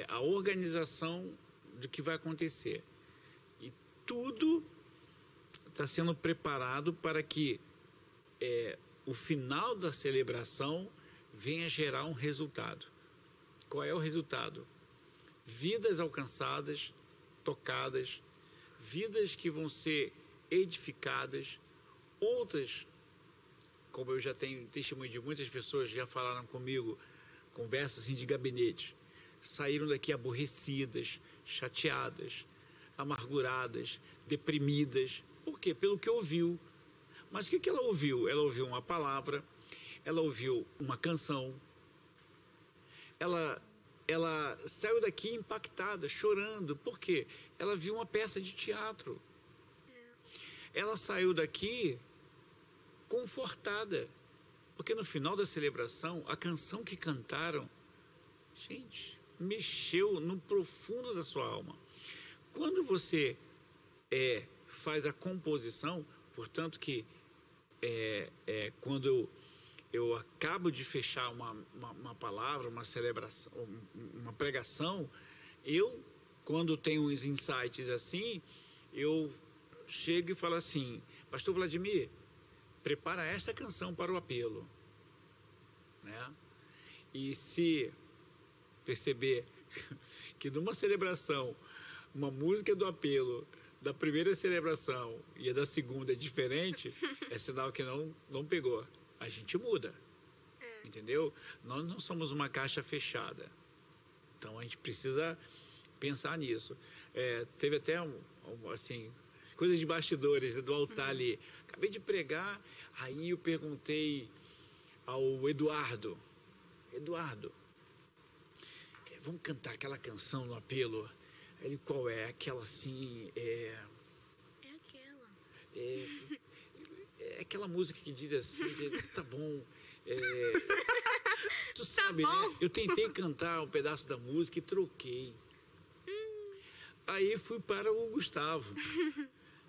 a organização do que vai acontecer. E tudo está sendo preparado para que o final da celebração venha gerar um resultado. Qual é o resultado? Vidas alcançadas, tocadas, vidas que vão ser edificadas, outras, como eu já tenho testemunho de muitas pessoas que já falaram comigo, conversas assim de gabinete, saíram daqui aborrecidas, chateadas, amarguradas, deprimidas. Por quê? Pelo que ouviu. Mas o que ela ouviu? Ela ouviu uma palavra, ela ouviu uma canção, ela saiu daqui impactada, chorando. Por quê? Ela viu uma peça de teatro. Ela saiu daqui confortada, porque no final da celebração, a canção que cantaram, gente, mexeu no profundo da sua alma. Quando você faz a composição, portanto que quando eu acabo de fechar uma palavra, uma celebração, uma pregação, quando tenho uns insights assim, eu chego e falo assim: Pastor Vladimir, prepara esta canção para o apelo, né? E se perceber que numa celebração, uma música do apelo da primeira celebração e a da segunda é diferente, é sinal que não pegou. A gente muda, entendeu? Nós não somos uma caixa fechada. Então, a gente precisa pensar nisso. Teve até, assim, coisas de bastidores do altar ali. Acabei de pregar, aí eu perguntei ao Eduardo, vamos cantar aquela canção no apelo? Ele, qual é? Aquela assim, aquela. É aquela música que diz assim, tá bom, tu sabe, bom. né? Eu tentei cantar um pedaço da música e troquei. Aí fui para o Gustavo.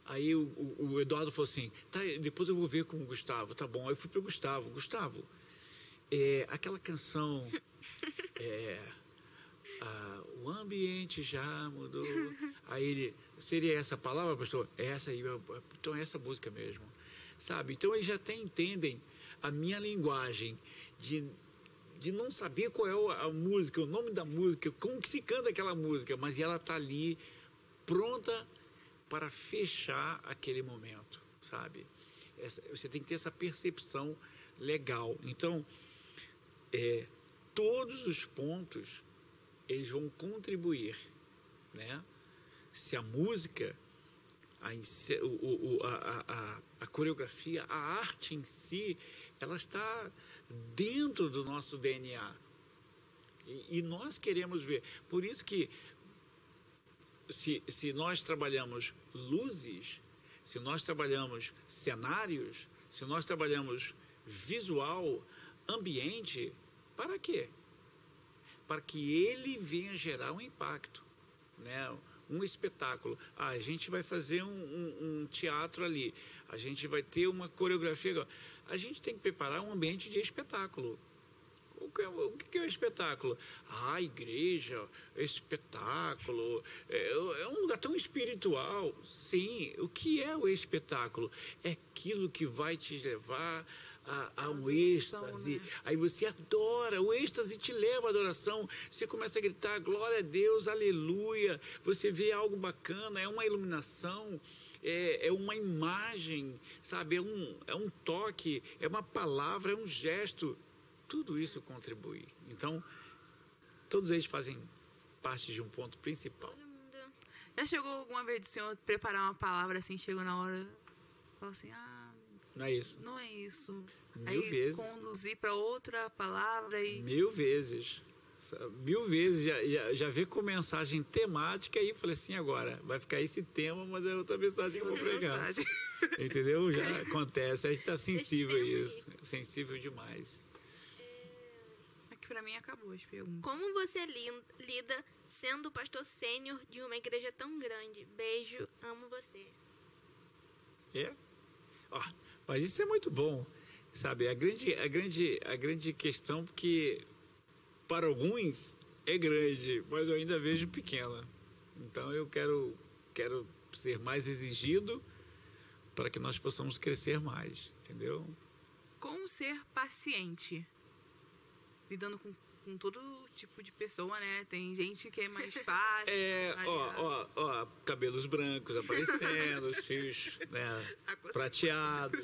Aí o Eduardo falou assim, tá, depois eu vou ver com o Gustavo, tá bom. Aí eu fui para o Gustavo. Gustavo, aquela canção, o ambiente já mudou, Aí ele, seria essa a palavra, pastor? É essa aí, então é essa música mesmo, sabe? Então eles já até entendem a minha linguagem de não saber qual é a música, o nome da música, como que se canta aquela música, mas ela está ali pronta para fechar aquele momento, sabe? Você tem que ter essa percepção legal. Então, todos os pontos, eles vão contribuir, né? Se a música, a coreografia, a arte em si, ela está dentro do nosso DNA. E nós queremos ver. Por isso que, se nós trabalhamos luzes, se nós trabalhamos cenários, se nós trabalhamos visual, ambiente, para quê? Para que ele venha gerar um impacto, né? Um espetáculo. A gente vai fazer um teatro ali, a gente vai ter uma coreografia. A gente tem que preparar um ambiente de espetáculo. O que é o espetáculo? A igreja, espetáculo, é um lugar tão espiritual. Sim, o que é o espetáculo? É aquilo que vai te levar a um êxtase, né? Aí você adora, o êxtase te leva à adoração, você começa a gritar glória a Deus, aleluia, você vê algo bacana, é uma iluminação, é uma imagem, sabe, é um toque, é uma palavra, é um gesto, tudo isso contribui. Então, todos eles fazem parte de um ponto principal. Já chegou alguma vez do senhor preparar uma palavra assim, chegou na hora, falou assim, não é isso. Não é isso. Mil vezes. Conduzir para outra palavra e... 1000 vezes. 1000 vezes. Já veio com mensagem temática e falei assim, agora, vai ficar esse tema, mas é outra mensagem que eu vou pregar. Entendeu? Já acontece. A gente está sensível a isso. Sensível demais. Aqui para mim acabou as perguntas. Como você lida sendo pastor sênior de uma igreja tão grande? Beijo, amo você. Mas isso é muito bom, sabe? A grande questão, porque para alguns é grande, mas eu ainda vejo pequena. Então eu quero ser mais exigido para que nós possamos crescer mais, entendeu? Como ser paciente? Lidando com todo tipo de pessoa, né? Tem gente que é mais fácil. Cabelos brancos aparecendo, os fios, né, prateados,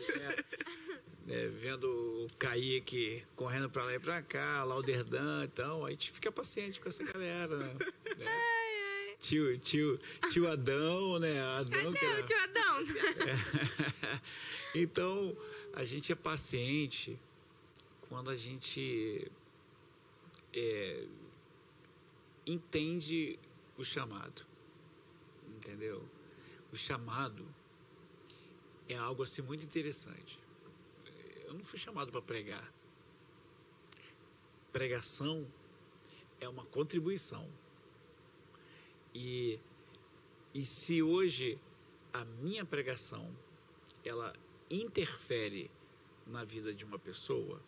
né, vendo o Kaique correndo pra lá e pra cá, lá o Derdan, então, a gente fica paciente com essa galera, né? Tio Adão, né? Adão, cadê o tio Adão? Então, a gente é paciente quando a gente entende o chamado, entendeu? O chamado é algo assim muito interessante. Eu não fui chamado para pregar. Pregação é uma contribuição. E se hoje a minha pregação ela interfere na vida de uma pessoa,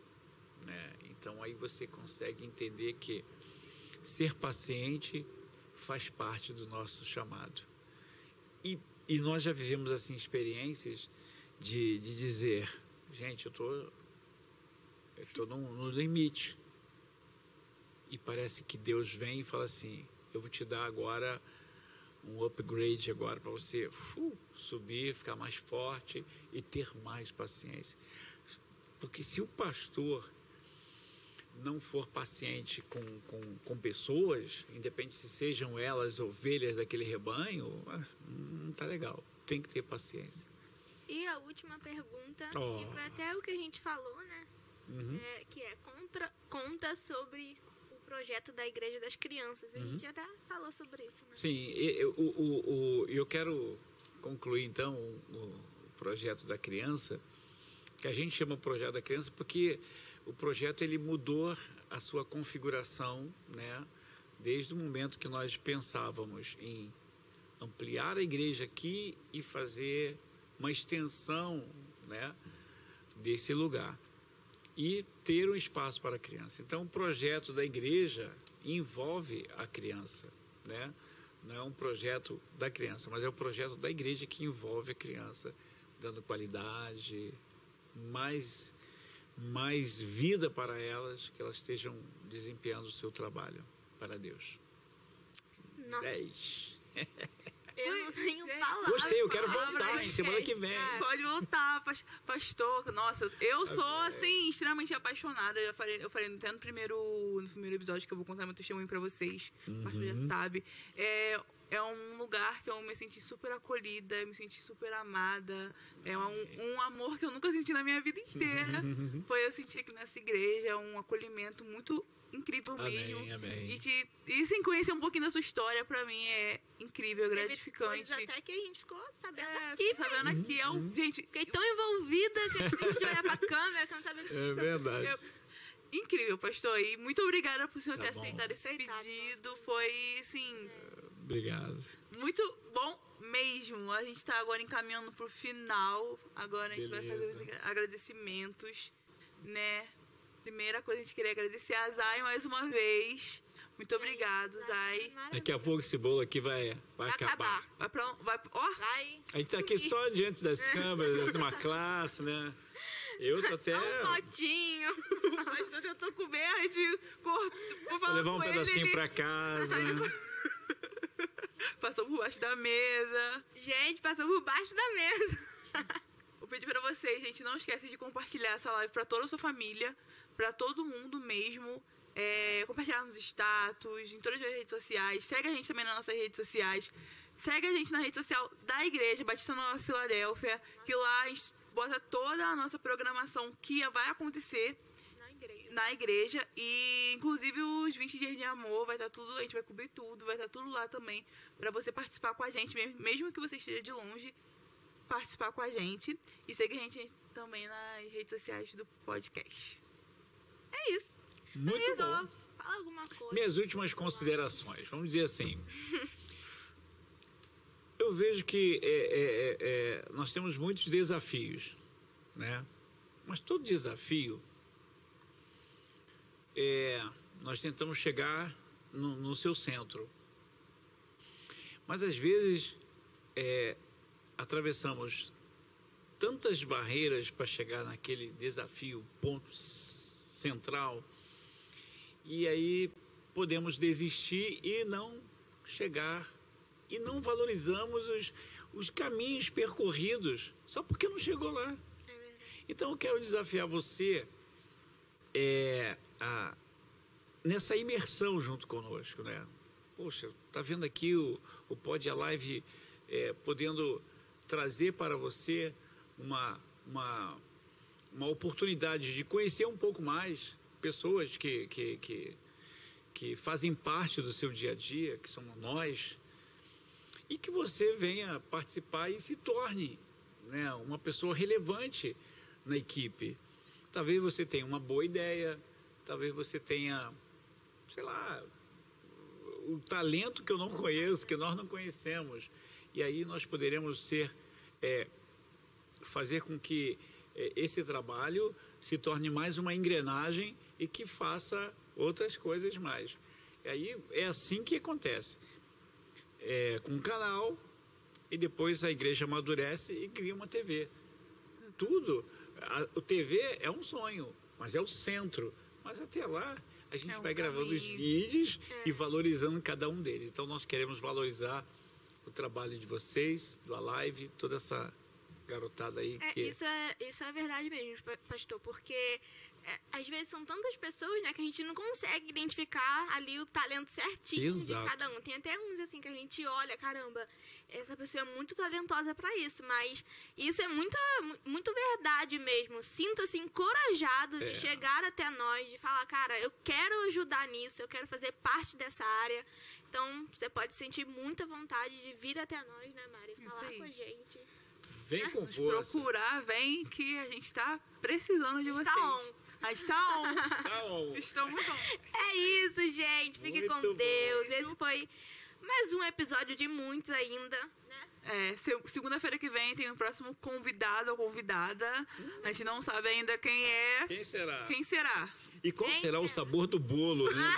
né? Então aí você consegue entender que ser paciente faz parte do nosso chamado. E nós já vivemos assim experiências de dizer, gente, eu tô no limite. E parece que Deus vem e fala assim, eu vou te dar agora um upgrade agora para você subir, ficar mais forte e ter mais paciência. Porque se o pastor não for paciente com pessoas, independente se sejam elas ovelhas daquele rebanho, não está legal. Tem que ter paciência. E a última pergunta, que foi até o que a gente falou, né? Que conta sobre o projeto da Igreja das Crianças. A gente até falou sobre isso, né? Sim, eu quero concluir então o projeto da criança, que a gente chama projeto da criança porque o projeto ele mudou a sua configuração, né? Desde o momento que nós pensávamos em ampliar a igreja aqui e fazer uma extensão, né, desse lugar e ter um espaço para a criança. Então, o projeto da igreja envolve a criança, né? não é um projeto da criança, mas é um projeto da igreja que envolve a criança, dando qualidade, mais vida para elas, que elas estejam desempenhando o seu trabalho para Deus. Nossa. 10. Eu não tenho palavras. Gostei, eu quero voltar semana que vem. Pode voltar, pastor. Nossa, eu sou, assim, extremamente apaixonada. Eu falei até no primeiro episódio que eu vou contar meu testemunho pra vocês. O pastor já sabe. É um lugar que eu me senti super acolhida, me senti super amada. É um amor que eu nunca senti na minha vida inteira. Foi eu senti aqui nessa igreja, um acolhimento muito incrível mesmo. Amém. E sem conhecer um pouquinho da sua história, pra mim é incrível, gratificante. Teve coisas até que a gente ficou sabendo aqui. Sabendo aqui, gente... Fiquei tão envolvida que a gente olhar pra câmera, que eu não sabia o que... É verdade. Incrível, pastor. E muito obrigada por o senhor ter aceitado esse pedido. Foi, assim... Obrigado. Muito bom mesmo. A gente tá agora encaminhando pro final. Agora a gente vai fazer os agradecimentos, né? Primeira coisa, a gente queria agradecer a Zay mais uma vez. Muito obrigado, Zay. Daqui a pouco esse bolo aqui vai acabar. Vai. A gente tá aqui só diante das câmeras, uma classe, né? Eu tô até... Um potinho. O pastor tentou comer, a gente cortou. Vou levar um pedacinho pra casa. Passou por baixo da mesa. Gente, passou por baixo da mesa. Vou pedir pra vocês, gente, não esquece de compartilhar essa live pra toda a sua família, pra todo mundo mesmo. Compartilhar nos status, em todas as redes sociais. Segue a gente também nas nossas redes sociais. Segue a gente na rede social da igreja Batista Nova Filadélfia, que lá a gente bota toda a nossa programação que vai acontecer na igreja. E inclusive os 20 dias de amor, vai estar tudo, a gente vai cobrir tudo, vai estar tudo lá também, pra você participar com a gente, mesmo que você esteja de longe, participar com a gente. E segue a gente também nas redes sociais do podcast. É isso. Muito bom. Fala alguma coisa. Minhas últimas considerações, vamos dizer assim. Eu vejo que nós temos muitos desafios, né? Mas todo desafio, nós tentamos chegar no seu centro. Mas às vezes atravessamos tantas barreiras para chegar naquele desafio, ponto central, e aí podemos desistir e não chegar, e não valorizamos os caminhos percorridos só porque não chegou lá. Então eu quero desafiar você nessa imersão junto conosco, né? Poxa, tá vendo aqui o Pod Alive podendo trazer para você uma oportunidade de conhecer um pouco mais pessoas que fazem parte do seu dia a dia, que somos nós, e que você venha participar e se torne, né, uma pessoa relevante na equipe. Talvez você tenha uma boa ideia, talvez você tenha, sei lá, o talento que eu não conheço, que nós não conhecemos, e aí nós poderemos fazer com que esse trabalho se torne mais uma engrenagem e que faça outras coisas mais. E aí é assim que acontece. Com um canal, e depois a igreja amadurece e cria uma TV. Tudo. O TV é um sonho, mas é o centro. Mas até lá, a gente vai gravando os vídeos e valorizando cada um deles. Então, nós queremos valorizar o trabalho de vocês, do Alive, toda essa garotada aí. Isso é verdade mesmo, pastor, porque às vezes são tantas pessoas, né, que a gente não consegue identificar ali o talento certinho de cada um. Tem até uns assim que a gente olha, caramba, essa pessoa é muito talentosa para isso, mas isso é muito verdade mesmo. Sinta-se encorajado de chegar até nós, de falar, cara, eu quero ajudar nisso, eu quero fazer parte dessa área. Então, você pode sentir muita vontade de vir até nós, né, Mari, falar com a gente. Vem com força. Procurar, vem que a gente está precisando de vocês. A gente está on. Tá on. Estamos on. É isso, gente. Fique com Deus. Esse foi mais um episódio de muitos ainda, né? Segunda-feira que vem tem o próximo convidado ou convidada. A gente não sabe ainda quem é. Quem será? Quem será? E qual será o sabor do bolo, né?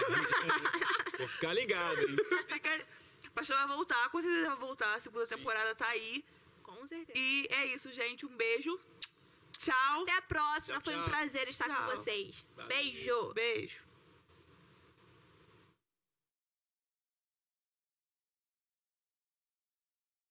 Vou ficar ligado, hein? Pastor vai voltar, com certeza vai voltar. A segunda temporada tá aí. Com certeza. E é isso, gente. Um beijo. Tchau. Até a próxima. Tchau, Foi um tchau. prazer estar com Tchau. vocês. Valeu. Beijo. Beijo.